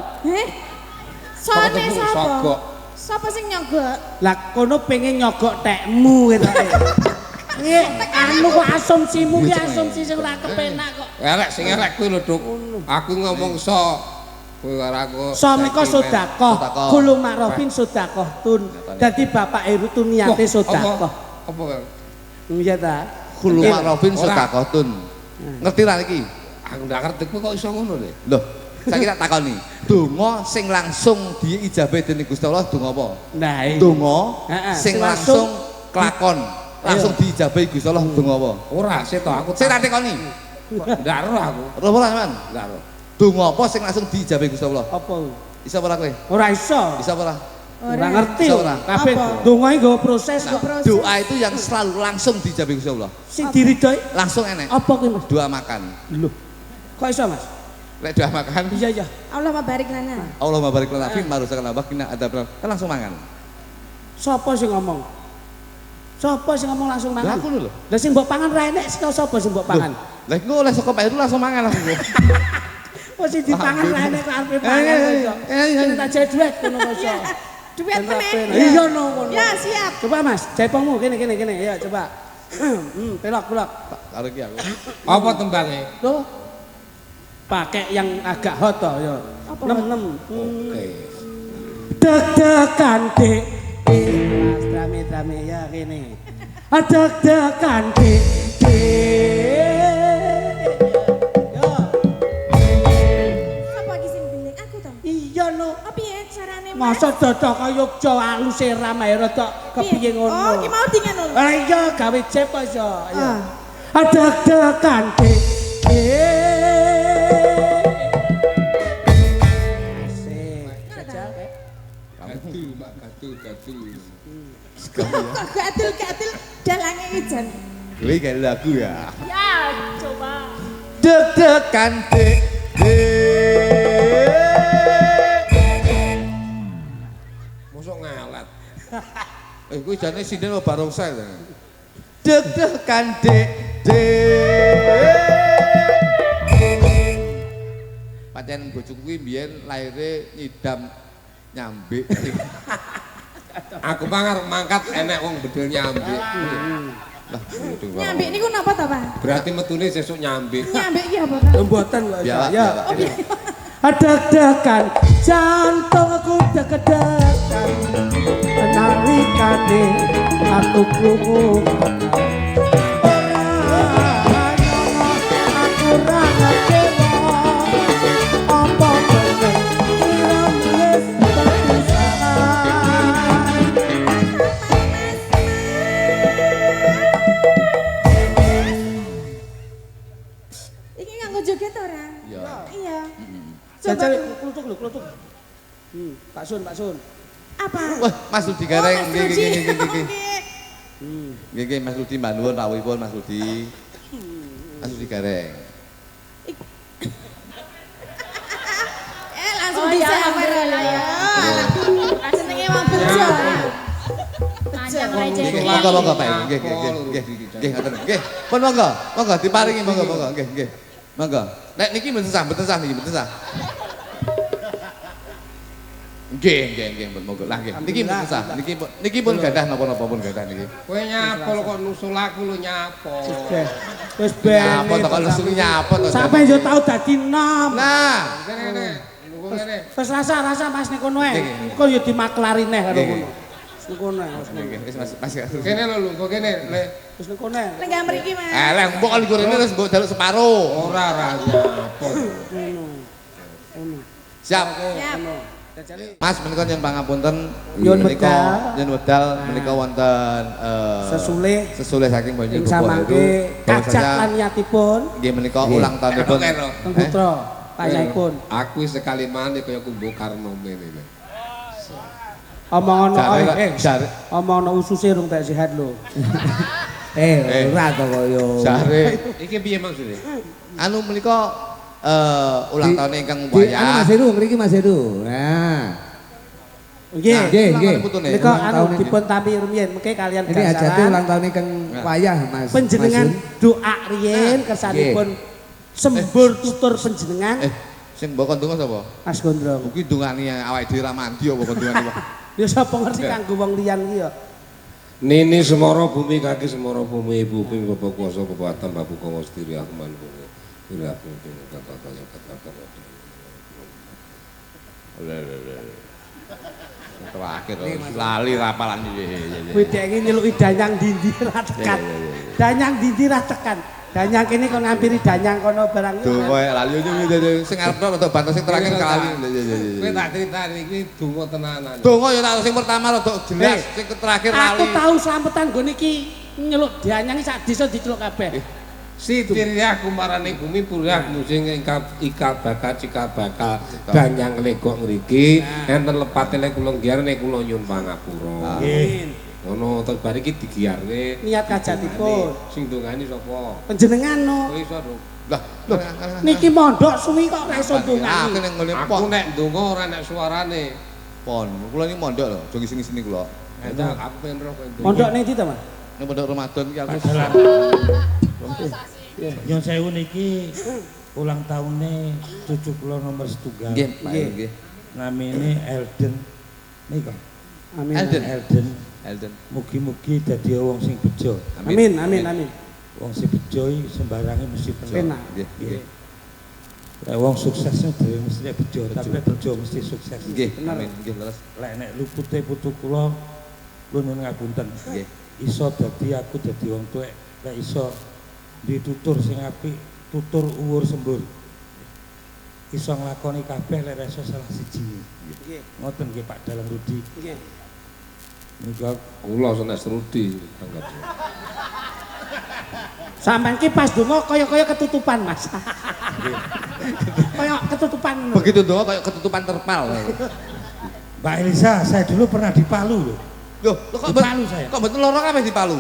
Soalnya Ketemu sapa? sogok. Sapa sing nyogok? Lah kono pengen nyogok tekmu ketoke. Anu kok asumsimu ki asumsi sing ora kepenak kok. Elek sing elek kuwi lho, Duk. Aku ngomong kowe karo aku. Samika sedekah. Sedekah. Kulo makrofin sedekah tun. Dadi bapak Heru tun niate sedekah. Apa kan? Iya ta. Kulo makrofin sedekah tun. Ngerti ra iki? Aku ndak ngerti kok iso ngono lho. Loh, saiki tak takoni. Donga sing langsung diijabahi dening Gusti Allah donga apa? Nah, Donga Heeh, sing sing langsung kelakon, langsung diijabahi Gusti Allah donga apa? Ora, sik to aku. Sing tak tekoni. Ndak ero aku. Roh ora sampean? Ndak ero. Donga apa sing langsung diijabahi Gusti Allah? apa? Bisa ora kowe? Ora iso. Bisa ora? Ora ngerti. Bisa ora? Kabeh Apa? dongae nggo proses kok. Doa itu yang selalu langsung diijabahi Gusti Allah. Sing diridhoi Langsung enek. apa kuwi Mas? Doa makan. Lho. Kok iso Mas? Lek doa makan, Iya iya. Allah mabarik lana. Allahumma barik lana fi ma razaqtana wa qina adzabannar. Kan langsung mangan. Sapa sing ngomong? Sapa sing ngomong langsung Lah mangan? aku lho. Lah sing mbok pangan ra enek sapa sing mbok pangan? Lah iku oleh saka Pak Heru langsung mangan aku. Kok sing dipangan ra enek kok arepe pangan kok. Sing tak jare duit ngono kok iso. Duit meneh. Iya no ngono. Ya siap. Coba Mas, jaipongmu kene ya coba. Pelok. Karo iki aku. Apa tembange? Loh. Pakai yang agak hot toh ya. Nem. Oke. Deg-degan Dik. Mas drame ya kene. Deg-degan Dik. Yo. Apa iki sing bending aku to? Iya no. Oh piye carane? Mas? Masa dodok kaya Yogya aluse ramai rada kepiye ngono. Oh, iki mau di ngono. Ah iya gawe cep aja. Ya. Ah. Deg-degan Dik. Asik. Jajal kek. Gatul, Mbak, gatul. Kok gatil dalange iki jan. Kuwi kayak lagu ya. Ya, coba. Deg-degan Dik. Mosok ngalat. Kuwi jane sinden apa barongsai to. Deg-degan Dik. Pancen bojoku kuwi mbiyen laire nyidam nyambik. Aku mangkat enek wong bedol nyambik. Lah, Nyambik niku napa to, Pak? Berarti metune sesuk nyambik. Nyambik iki apa, Pak? Mboten kok. biawak, Ya. biawak. Deg-degan jantungku deg-degan nalikane aku krungu aku ra ngerti apa bener ira wis berpisah. Iki nganggo joget ora? Iya. Iya. Coba Jajal klutuk. Pak Sun. apa? Wah, Mas Rudi Gareng Oh, Mas nggih Rudi. nggih. Oke. Nggih Mas Rudi manuwun rawuhipun Mas Rudi. Mas Rudi Gareng. Langsung Oh, bisa ya, apa alhamdulillah, ya. Senenge wong bejo. Panjang Bejo. receh. Monggo Pak. Nggih. Nggih ngoten. Nggih. Pun monggo diparingi monggo. Nggih. Monggo. Nek niki mboten sah niki mboten sah. Nggih, monggo lah nggih. Niki mboten sah. Niki pun gadah napa-napa pun gadah niki. Kowe nyapol kok nusul aku lho nyapol. Wis ben. Nyapa to kok lesung nyapa to. Sampai yo tau dadi nom. Nah, Kene. Nunggu kene. Wis rasa Mas nek kono ae. Nggih. Kok yo dimaklari neh karo Nggih, kono. Wis kono ae. nggih wis Mas. Kene lho lungguh kene. Le. Wis nek kono ae. Lenggah mriki, Mas. Lah mbok kali gorene wis mbok jaluk separo. Ora nyapol. Siap. Siap. Mas menika nyuwun pangapunten Nyuwun menika nyuwun wedal menika wonten sesule saking Banyu Ing Rupa samangke kacak lan yatipun nggih menika ulang tahunipun Teng Putra payaipun. Aku sekali maneh kaya kumbu Karno mene. Omong ono jare omong ono ususe rung tak sehat lho. Ora to kok yo. jare Iki piye maksudnya? anu menika ulang tahun ingkang Anu Mas wayah Heru mriki Mas Heru. Nah. Nggih. Nggih. Nika anu dipun tampi rumiyin mengke kalian Ini ajate gasaran ulang tahun ingkang wayah Mas. panjenengan Mas doa riyen kersanipun sembur tutur panjenengan sing mbok kondungan sapa? Mas Gondrong. Kuwi dungane awake dhewe ra mandi apa kondungane Pak? Ya sapa ngerti kanggo wong liyan iki ya. Nini semoro bumi kaki semoro bumi ibu ping bapak kuasa kekuatan babu kau stiri ahman bumi tidak mungkin kata-kata Terakhir lali rapalan iki. Kuwi dhek iki nyeluki danyang ndi ra tekan. Danyang ndi ra tekan. Danyang kene kon ngampiri danyang kono barang. Donga lali sing arep rada bantu sing terakhir kali. Kowe tak critani iki donga tenanan. Donga ya tak sing pertama rada jelas sing terakhir lali. Aku tahu slampetan nggone iki nyeluk danyang sak desa diceluk kabeh. Sitirya kumarane bumi purya musing ika bakal danyang legok ngriki enten lepate lek kula nggiyar nek kula nyun pangapura. Amin. Ngono terus bar iki digiyarne Niat kajatipun. sing ndongani sapa? Panjenengan no. Kowe iso lho. Lah, Niki mondok suwi kok ora iso ndongani. aku ning ngene Aku pon. nek ndonga ora nek suarane. Pon, kula iki mondok lho, aja ngisi-ngisini kula. Enak aku pengen roh kowe ndonga. Mondok ning ndi to, Mas? Ning pondok Ramadan iki aku Nyon sewu niki ulang tahunnya cucu kula nomor setunggal. nggih, Pak nggih. Namine Elden. Nika. Amin. Elden. Mugi-mugi dadi wong sing bejo. Amin, amin, amin. Wong sing bejo iki sembarange mesti Penak. Nggih, nggih. Lek wong suksesnya dhewe mesti bejo, tapi bejo mesti sukses. Nggih, amin. Nggih, leres. Lek nek lupute putu kula nuwun ngapunten. Nggih. Iso dadi aku dadi wong tuwek, lek iso ditutur sing apik, tutur uwur sembur. Iso nglakoni kabeh lek iso salah siji. Nggih. Ngoten nggih Pak Dalang Rudi. Nggih. Nika Kula senes Rudi anggap. Sampeyan ki pas donga kaya-kaya ketutupan, Mas. Kaya ketutupan ngono. Begitu doa kayak ketutupan terpal. Mbak Elisa, saya dulu pernah di Palu loh. Loh, kok Di Palu saya. Kok betul loro kabeh di Palu?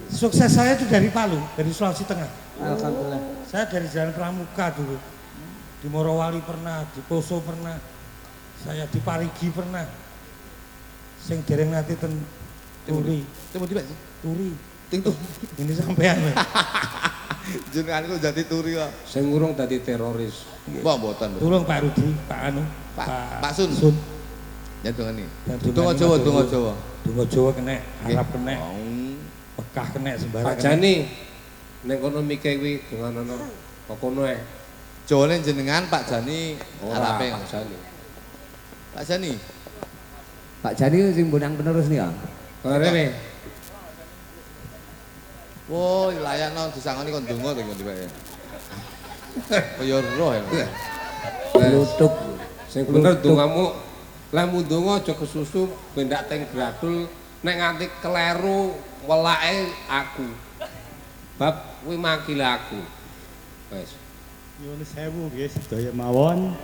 Sukses saya itu dari Palu, dari Sulawesi Tengah. Alhamdulillah. Saya dari Jalan Pramuka dulu. Di Morowali pernah, di Poso pernah. Saya di Parigi pernah. Sing dereng nanti ten Turi. Tiba-tiba sih. Turi. Ting tuh. Ini sampean. Jenengan kok jadi turi kok. Sing urung dadi teroris. Wah, mboten. Tolong Pak Rudi, Pak Anu, Pak Sun. Sun. Ya dongani. Dan Donga Jawa, donga Jawa. Donga Jawa kena, Arab kena, Oh. Mekah kena sembarang. Pak Jani ning kono mike kuwi dengan ana kok kono ae. Jawane jenengan Pak Jani Ora Arape. Pak Jani. Pak Jani. Pak Jani sing bonang penerus nih ya. Rene. Wo, layakno disangoni kon donga to ngono wae. Kaya roh ya. Lutuk. Sing bener dongamu lemu donga aja kesusu bendak teng gradul nek nganti keleru welake aku. Bab kuwi makil aku. Wes. Nyuwun sewu nggih sedaya mawon.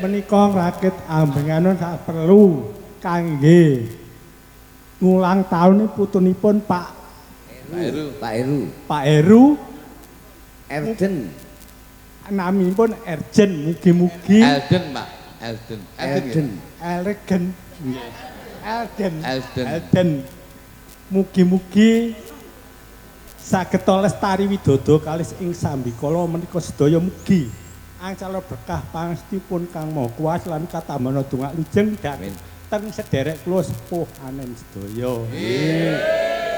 Menika rakit ambenganon sak perlu kangge ngulang tahun putunipun Pak Heru. Pak Heru Erden. namipun Erjen mugi-mugi Elden, Pak. Elden. elegen nggih. Elden. Elden mugi-mugi saged lestari widodo kalis ing sambikala menika sedaya mugi angsal berkah pangestipun Kang Maha Kuwasa lan katambahan donga lujeng dhateng sederek kula sepuh anem sedaya.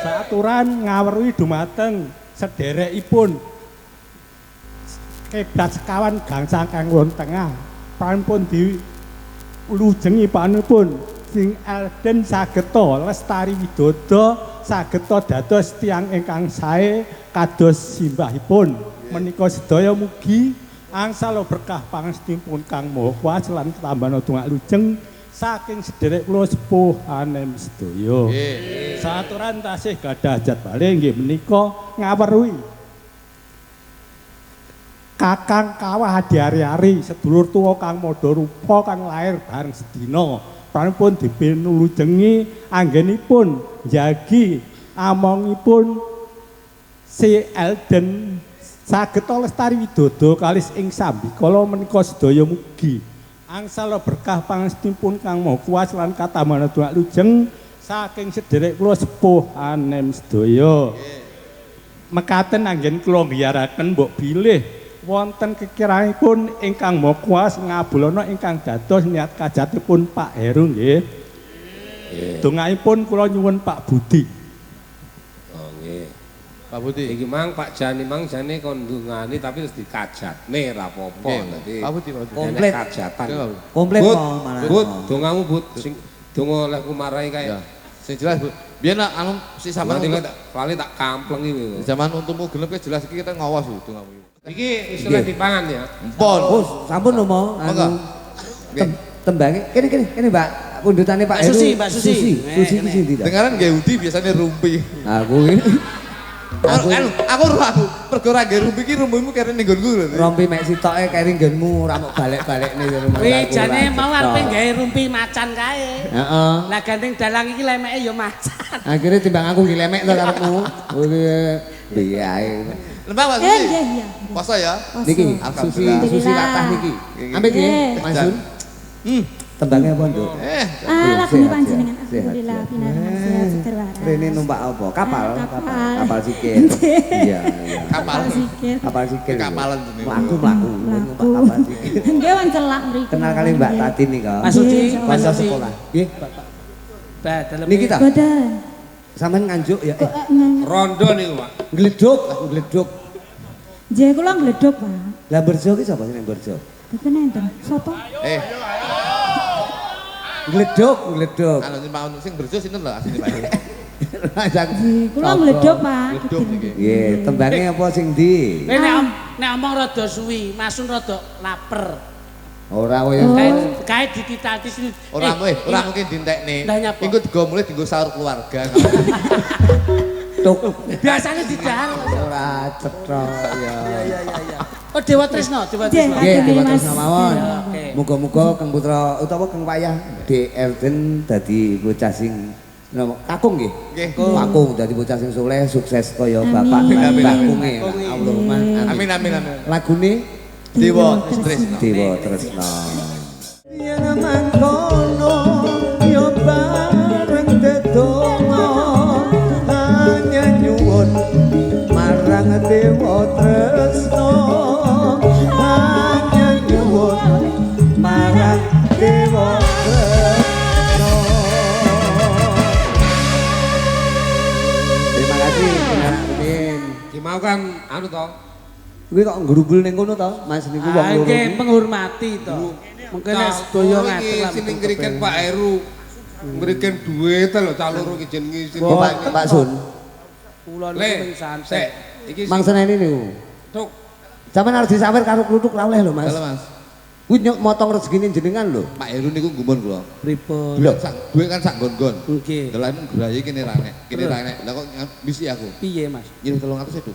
Saaturan ngaweruhi dumateng sederekipun Keblat sekawan gangsal kang wonten tengah pun dilujengi panipun sing Elden sageta lestari widodo sageta dados tiyang ingkang sae kados simbahipun menika sedaya mugi angsal berkah pangestipun Kang Maha Kuwasa lan katambahan donga lujeng saking sederek kula sepuh anem sedaya. Saaturan tasih gadah hajat bali nggih menika ngaweruhi Kakang Kawah Hari-hari sedulur tuwa Kang Madarupa kang lair bareng sedina pranipun dipinulujengi anggenipun njagi amongipun si Elden sageta lestari widodo kalis ing sambikala menika sedaya mugi angsal berkah pangestipun Kang Maha Kuwasa lan katambahan donga lujeng saking sederek kula sepuh anem sedaya. Mekaten anggen kula ngiyaraken mbok bilih wonten kekiranipun ingkang Maha Kuwasa ngabulana ingkang dados niat kajatipun Pak Heru nggih. Dongaipun kula nyuwun Pak Budi. Oh nggih. Pak Budi. Iki mang Pak Jani mang jane kon ndungani tapi terus dikajatne ra apa-apa. Dadi Pak Budi, Pak Budi. Komplit. Kajatan. Komplit Bud, mau malah. Bud, dongamu Bud sing donga olehku marai kae. Sing jelas, Bu. Biyen anu si sampean Paling tak kampleng iki. zaman untukmu genep jelas iki kita ngawas lho dongamu. Iki wis oleh dipangan ya. Pon. Oh, sampun lho mau. Monggo. Tembange kene Mbak. Pundutane Pak Heru. Mbak Susi. Susi iki sing tidak. Dengaran Yahudi biasanya rumpi. Aku iki Aku perkara nggih rumpi iki rumpimu kere ning nggonku lho. rompi mek sitoke keri nggenmu ora mok balik-balikne ya rumah. Wih, jane mau arepe gawe rumpi macan kae. Heeh. Lah gandeng dalang iki lemeke ya macan. Akhirnya timbang aku ngilemek to karepmu. Kowe piye ae. Lembah Pak Iya, Susi. iya. Poso ya. Niki Alhamdulillah. Susi latah niki. Ambek nggih, Mas Jun. Tembangnya apa, Nduk? Lagune panjenengan alhamdulillah pinaringan sehat seger waras. Rene numpak apa? Kapal. Kapal. Kapal sikil. Iya, iya. Kapal sikil. Kapal sikil. Kapalan jenenge. Mlaku. Numpak kapal sikil. Nggih wong celak mriki. Kenal kali Mbak Tatin nih kok. Mas Suci, Iya, Mas Kanca Suci. sekolah. Nggih. Dalem Niki ta? Badan. Sampeyan nganjuk ya. Rondo niku, Pak. Gleduk. Nggih kula ngledhok, Pak. Lah berjo ki sapa sing berjo? Boten enten. Sopo? Gleduk. Anu nyembah sing berjo sinten lho asline Pak. Nggih, kula ngledhok, Pak. Ledok iki. Nggih, tembange apa sing ndi? Nek omong rada suwi, Masun rada lapar. Ora koyo Kae dititati Ora mungkin dintekne. Ndah nyapa? Engko digo mulih dienggo sahur keluarga. tuk. Biasanya didahar. Ora cetha ya. Iya. Oh Dewa Tresno, Dewa Tresno. Nggih, Dewa Mas. Tresno mawon. Oke. Muga-muga Kang Putra utawa Kang Wayah Dek Erden dadi bocah sing kakung nggih. Kakung dadi bocah sing saleh, sukses kaya bapak lan bakunge. Allahumma amin. Amin. Lagune Dewa Tresno. Dewa Tresno. Yen mangkono yo bareng dedonga hanya nyuwun marang Dewa Tresno hanya nyuwun marang Dewa Tresno. Terima kasih Amin. Dimau kan anu to. Kuwi kok ngrumbul ning kono to, Mas niku wong loro. Nggih penghormati to. Mungkin nek sedaya ngatur lah. Sing ngriken Pak Heru. Ngriken duit lho cah loro iki jenenge sing Pak Sun. Kula Le, niku santai. iki Mangseneni niku. Tuk. Sampeyan harus disawer karo kluthuk ra oleh lho, Mas. Halo Mas. Kuwi nyok motong rezekine jenengan lho. Pak Heru niku gumun kula. Pripun? Blok sak duit kan sak gon-gon. Nggih. Dalan grayi kene ra nek. Kene ra nek. Lah kok bisi aku. Piye, Mas? Nyiruh 300 itu.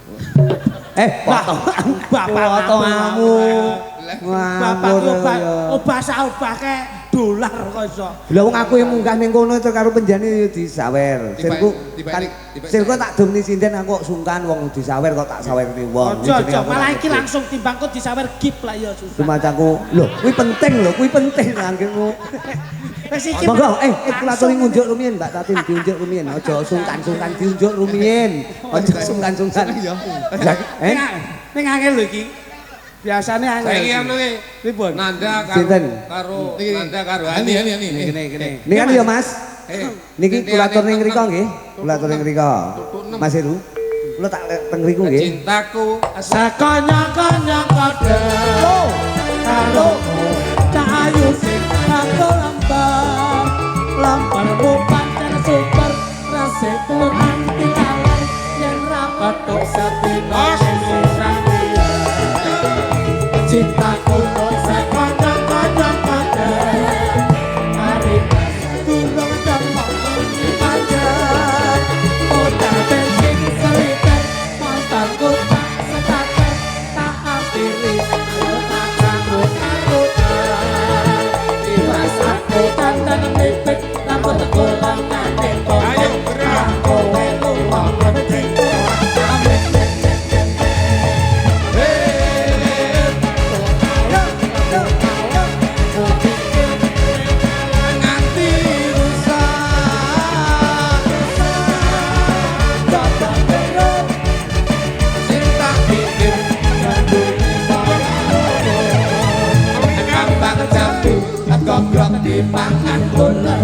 Potonganmu. Bapak obah sak obah ke dolar kok iso. Lah wong aku yang munggah ning kono itu karo penjane yo disawer. Sirku tak dumni sinden aku kok sungkan wong disawer kok tak sawerni wong. Ojo, malah iki langsung timbangku disawer gip lah ya susah. Rumacaku. Lho, kuwi penting anggengmu. Wis iki. Monggo, kula aturi ngunjuk rumiyin Mbak Tatin diunjuk rumiyin. Aja sungkan-sungkan diunjuk rumiyin. Aja sungkan-sungkan. Ning angel lho iki. Biasane angel. Saiki anu iki. Pripun? Nanda Sinten? karo Ini. Niki kan ya Mas. Niki kula atur ning ngrika nggih. Kula atur ning ngrika. Mas Heru. Kula tak teng ngriku nggih. cintaku Sakanya-kanya kode. Karo cahayu sing aku lamparmu pancen super rasa telur anti lalai yen ra patok satino cintaku kok sakanya-kanya kode. Mari tulung dampak aja. Otak bensin seliter mantanku tak setater tak hampiri ayo tak sanggup dirasaku tantan lipit rambut tegulang nanti ayo gerak kowe lupa pentingku amit Nganti rusak. Cinta bikin gampang jatuh, gogrok di pangan ular.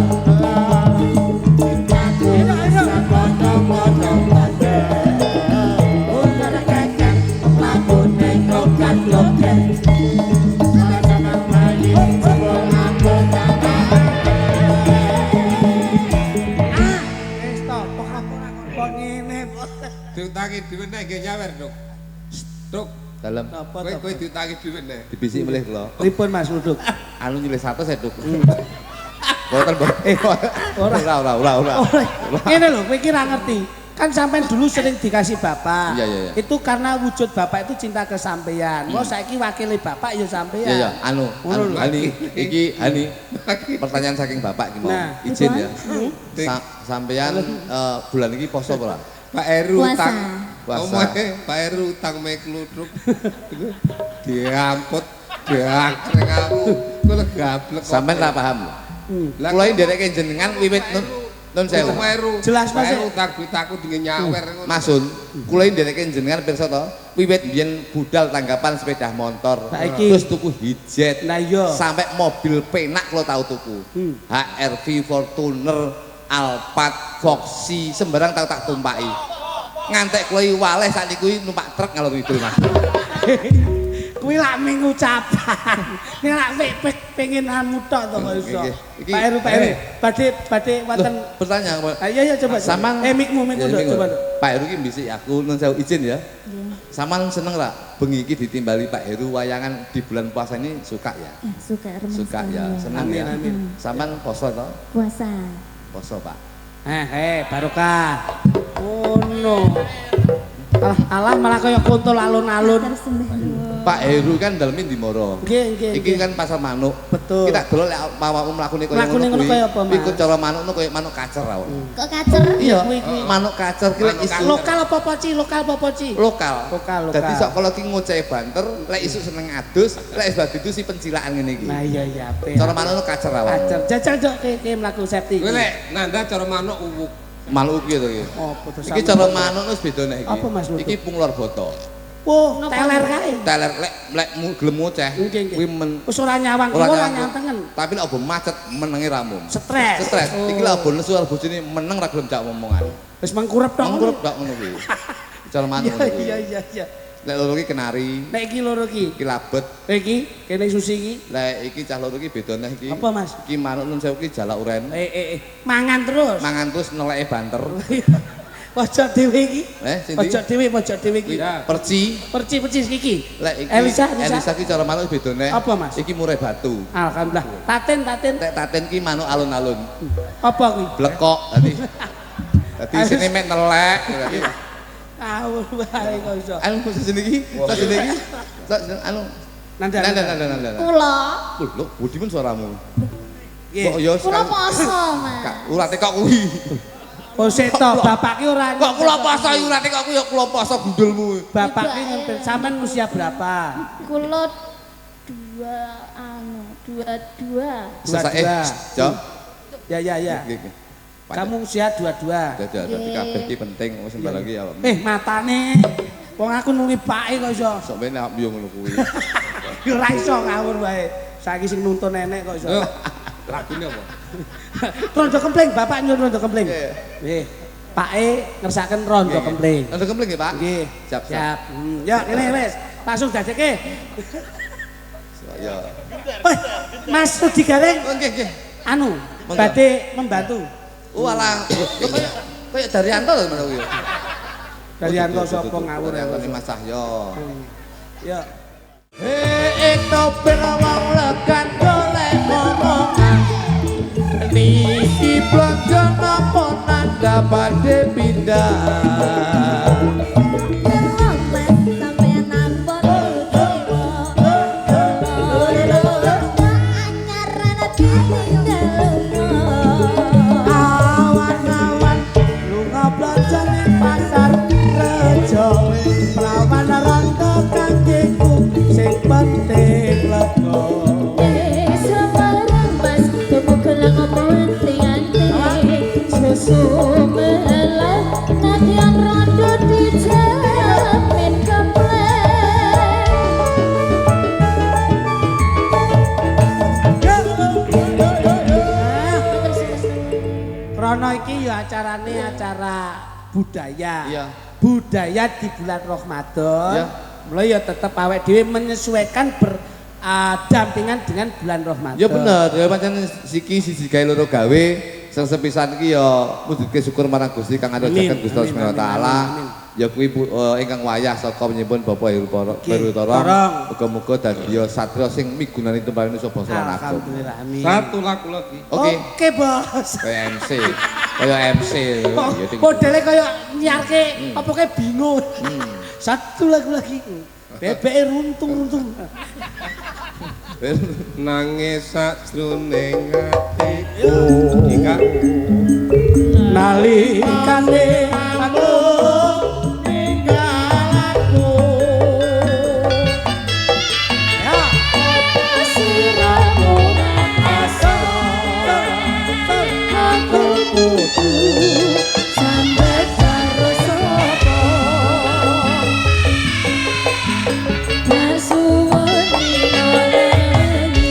Diutangi dhuwit nek nggih nyawer, Duk. Duk, Dalem kowe diutangi dhuwit nek. dibisik melih kula. Pripun Mas Luduk? Anu nyilih 100 ya, Duk. Boten, ora. Ngene lho, kowe iki ra ngerti. Kan sampean dulu sering dikasih bapak. Iya. Itu karena wujud bapak itu cinta ke sampean. Mau saiki wakili bapak ya sampean. Iya, anu Hani, iki Hani. Pertanyaan saking Bapak iki mau. Izin ya. Sampean bulan iki poso ora? Pak Heru utang. Puasa. Omahe Pak Heru utang mekludruk. Diamput, diangkreng aku. Kuwi gablek. Sampean ra paham. Kula iki ndereke jenengan wiwit Nun sewu. Jelas Mas. Utang duitaku dengan nyawer ngono. Masun, kula iki ndereke jenengan pirsa to, wiwit biyen budal tanggapan sepeda motor. Terus tuku hijet. Lah iya. Sampai mobil penak kula tau tuku. HRV, Fortuner, Alphard, Foxy, sembarang tau tak tumpaki. Ngantek kula iki waleh sakniku numpak truk ngalor ngidul, Mas. Kuwi lak ming ucapan. Nek lak pepek pengen anu tok to kok iso. Pak Heru, badhe wonten pertanyaan. Iya coba. Samang mikmu coba. Pak Heru iki mbisik aku nun sewu izin ya. Samang seneng ra bengi iki ditimbali Pak Heru wayangan di bulan puasa ini suka ya? Suka ya, senang ya. Samang poso to? Poso, Pak. Barokah. Ono. Alah malah kaya kontol alun-alun. Pak Heru kan dalem ndi moro. Nggih. Iki kan pasar manuk. Betul. Kita delok lek awakmu mlakune kaya ngono kuwi. Mlakune kaya apa, Mas? Iku cara manukno kaya manuk kacer awak. Kok kacer? Iya, manuk kacer ki lek isu. Lokal apa poci? Lokal. Dadi sok kala ki ngocehe banter, lek isu seneng adus, lek wis badi itu si pencilaan ngene iki. Nah iya apik. Cara manukno kacer awak. Kacer. Jajal dok ke mlaku safety. Kowe lek nanda cara manuk uwuk. Manuk iki to iki. Apa to? Iki cara manuk wis beda nek iki. Apa Mas? Iki punglor boto. Wah, teler kae. Teler lek gelem ngoceh kuwi wis ora nyawang, ora nyantengen. Tapi lek obo macet menenge ramum. Stres. Iki lek obo nesu karo bojone meneng ra gelem jak omongan. Wis mengkurep tok. Mengkurep tok ngono kuwi. Cara manuk. Iya. Lek loro iki kenari. Nek iki loro iki. Iki labet. Iki kene susi iki. Lek iki cah loro iki beda neh iki. Apa Mas? Iki manuk nun sewu iki jalak uren. Mangan terus. Mangan terus neleke banter. Pojok dhewe iki. Sindi. Pojok dhewe iki. Perci iki. Lek iki Elisa iki cara manuk beda neh. Apa Mas? Iki murai batu. Alhamdulillah. Taten. Lek taten ki manuk alun-alun. Apa kuwi? Blekok dadi. Dadi sini mek nelek. Awur bae kok iso. Anu sesene iki, sesene iki. Anu. Nanda. Kula. Lho, budi men suaramu. Nggih. Kok ya Kula poso, Mas. Urate kok kuwi. Oh seto, bapak ki ora. Kok kula poso urate kok kuwi ya kula poso gundulmu. Bapak ki ngempil sampean usia berapa? Kula 22. Jo. Ya. Kamu usia 22. Dadi kabeh iki penting wis mbal lagi ya. Matane. Wong aku nuli pake kok iso. Sok ben nek yo ngono kuwi. Yo ora iso ngawur wae. Saiki sing nuntun nenek kok iso. Lagune apa? Rondo kempling, bapak nyuwun rondo kempling. Nggih. Pake ngersaken rondo kempling. Rondo kempling nggih, Pak? Nggih. Siap. Ya, kene wis. Langsung dadekke. Ya. Mas Rudi Gareng. Nggih. Anu, badhe membantu. Walah, kaya Daryanto lho menawa kuwi. Daryanto sapa ngawur Daryanto Mas Cahyo. Ya. Ing topeng wong lekan golek momongan. Niki blonjo napa nanda badhe pindah. Rono iki ya acara budaya. Iya. Budaya di bulan Ramadan. Iya. Mulai ya tetap awake dhewe menyesuaikan berdampingan dengan bulan Ramadan. Ya bener, ya pancen siki siji gawe loro gawe. Sing sepisan iki ya mujudke syukur marang Gusti kang adojaken Gusti Allah Subhanahu wa taala. ya kuwi ingkang wayah saka menyipun Bapak Heru Torong. Muga-muga dadi satria sing migunani tempalan iso basa lan aku. Alhamdulillah amin. Satu lagu lagi. Oke, Bos. Kaya MC. Modele kaya nyiarke apa kae bingung. Satu lagu lagi. Bebeke runtung-runtung. Nangis sajroning atiku. Ika nalikane aku ninggal aku ya apa siramu asa aku putus sampai karo sapa masuwun noleni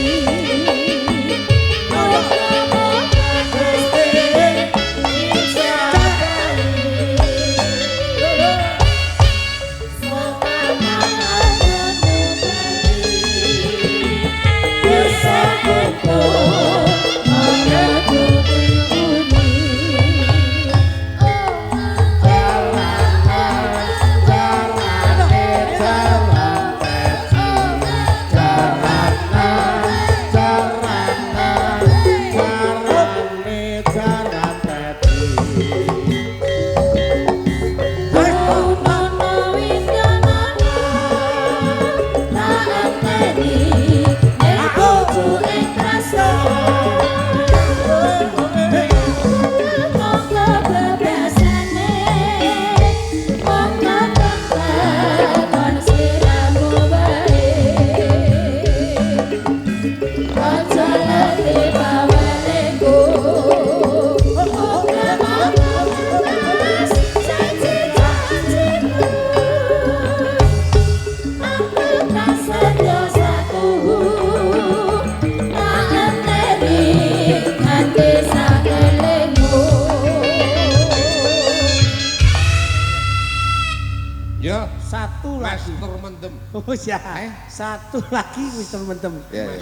Oh ya, satu lagi Mr. Mentem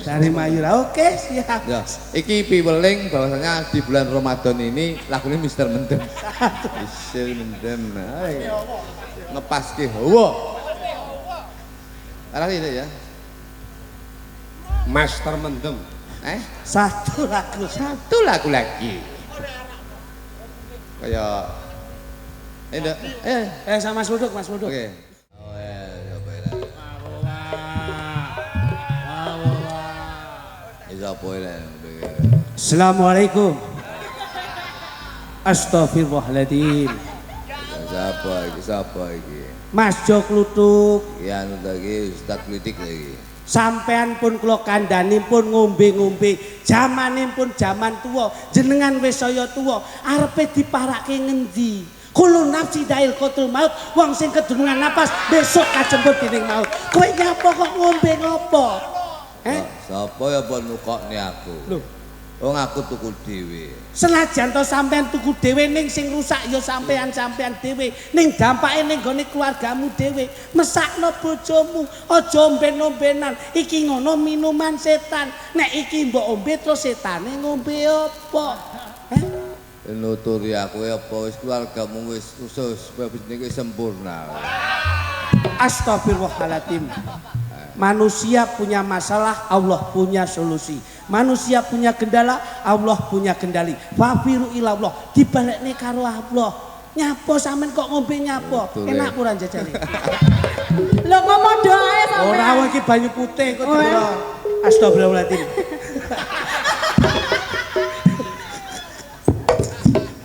dari Mayura. Oke, siap. Ya, iki piweling bahwasanya di bulan Ramadan ini lagunya Mr. Mentem. Mr. Mentem. Ngepaske hawa. Arah ini ya. Master Mendem. Satu lagu lagi. Kayak sama Mas Wuduk. Oke. Assalamualaikum. Astagfirullahaladzim. Siapa iki? Mas Jok Lutuk. Ya anu lagi Ustaz Klitik lagi. Sampean pun kula kandhani pun ngombe-ngombe, jamane pun jaman tuwa, jenengan wis saya tuwa, arepe diparake ngendi? Kulun nafsi dail kotul maut, wong sing kedunungan napas besok kajemput dening maut. Kowe nyapa kok ngombe ngopo? Sapa ya pun nukokne aku? Lho, wong aku tuku dhewe. Senajan to sampean tuku dhewe ning sing rusak ya sampean dhewe, ning dampake ning gone keluargamu dhewe. Mesakno bojomu, aja omben-ombenan. Iki ngono minuman setan. Nek iki mbok ombe terus setane ngombe apa? Nuturi aku apa wis keluargamu wis usus wis sempurna. Astagfirullahaladzim. Manusia punya masalah, Allah punya solusi. Manusia punya kendala, Allah punya kendali. Fafiru ilallah, dibalekne karo Allah. Nyapo sampean kok ngombe nyapo? Enak ora jajane? Lho ngomong doae sampean. Ora iki banyu putih kok ora. Astagfirullahaladzim.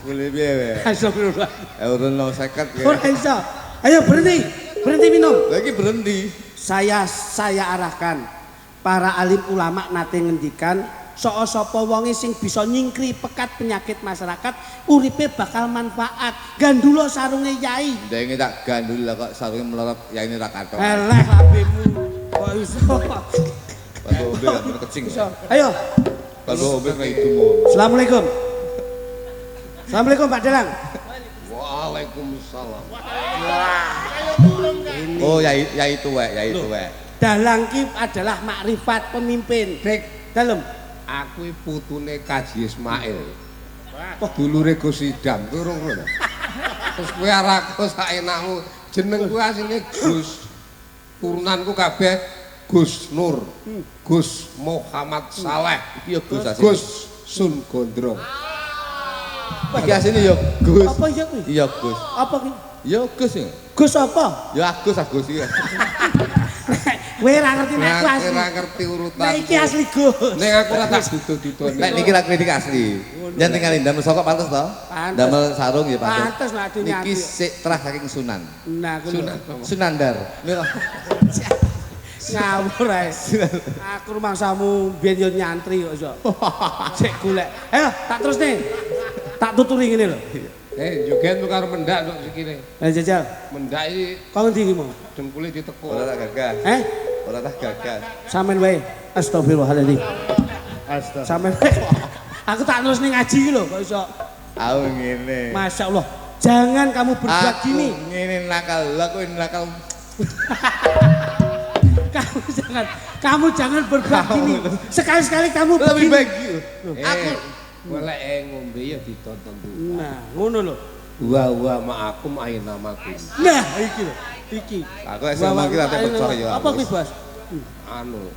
Boleh piye? Astagfirullah. Ora ono 50 ya. Ora iso. Ayo berhenti minum. Lagi berhenti. Saya arahkan para alim ulama nate ngendikan sapa wonge sing bisa nyingkri pekat penyakit masyarakat uripe bakal manfaat. Gandula sarunge yai. Ndenge tak gandul kok sarunge melorot yaine ra kathok. Eleh labemu. Kok iso. Kalau ombe kan kecing. Ayo. Kalau ombe kayak itu. Assalamualaikum. Assalamualaikum Pak Dalang. Waalaikumsalam. Oh yai tuwek. Dalang ki adalah makrifat pemimpin. Dek, dalem. Aku putune Kaji Ismail. Dulure Gus Idam, turung ngono. Terus kowe arako sak enakmu. Jenengku asline Gus. Turunanku kabeh Gus Nur. Gus Muhammad Saleh. Iya Gus asline. Gus Sun Gondrong. Iki asline ya Gus. Apa ya kuwi? Iya Gus. Apa ki? Ya Gus ya. Gus apa? Ya Agus iki. Kowe ora ngerti nek aku asli. Ora ngerti urutan. Nek iki asli Gus. Nek aku ora tak dudu-dudone. Nek niki ra kritik asli. Yen tinggal ndamel sokok pantes to? Damel sarung ya pantes. Pantes lah dunia. Niki sik terah saking Sunan. Nah, Sunandar. Ngawur ae. Aku rumangsamu biyen yo nyantri kok iso. Sik golek. Ayo tak terus nih. Tak tuturi ngene lho. Jogetmu karo mendak kok sikile. Jajal. Mendak iki kok ngendi iki mau? Dengkule ditekuk. Ora tak gagas. Ora tak gagas. Sampeyan wae. Astagfirullahaladzim. Astagfirullah. Sampeyan wae. Aku tak terus ning ngaji iki lho kok iso. Aku ngene. Masya Allah. Jangan kamu berbuat gini. Ngene nakal. Lah kowe nakal. Kamu jangan berbuat gini. Sekali-sekali kamu lebih baik. Aku golek ngombe ya ditonton dulu. Nah, ngono lho. Wa ma'akum aina makum. Nah, iki lho. Iki. Aku wis ngomong iki rada percaya. Apa kuwi, Bos? Anu.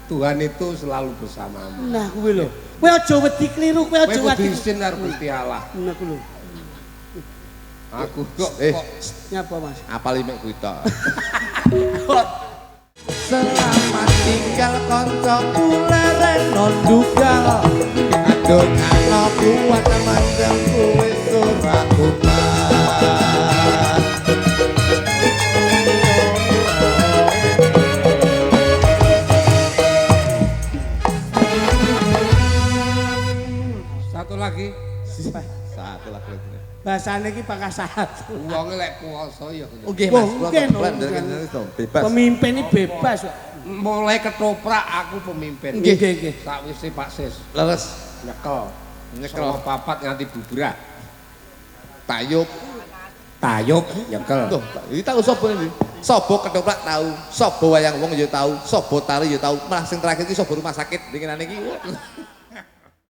Tuhan itu selalu bersamamu. Nah, kuwi lho. Kowe aja wedi kliru, kowe aja wedi. Kowe diisin karo Gusti Allah. Nah, kuwi lho. Aku kok nyapa Mas? Apal mek kuwi tok. Selamat tinggal koncoku lereng non dugal. Adon ana kuat mandang kowe ora kuat. Satu lagi. Satu lagi. Bahasane iki pangkas satu. Wong lek kuwasa ya. Nggih Mas, kula bebas. Pemimpin iki bebas kok. Mulai ketoprak aku pemimpin. Nggih. Sakwise Pak Sis. Leres nyekel sama papat nganti bubrak. Tayub nyekel. Tuh, iki tahu sapa iki? Sapa ketoprak tahu, sapa wayang wong ya tahu, sapa tari ya tahu. Malah sing terakhir iki sapa rumah sakit dingenane iki.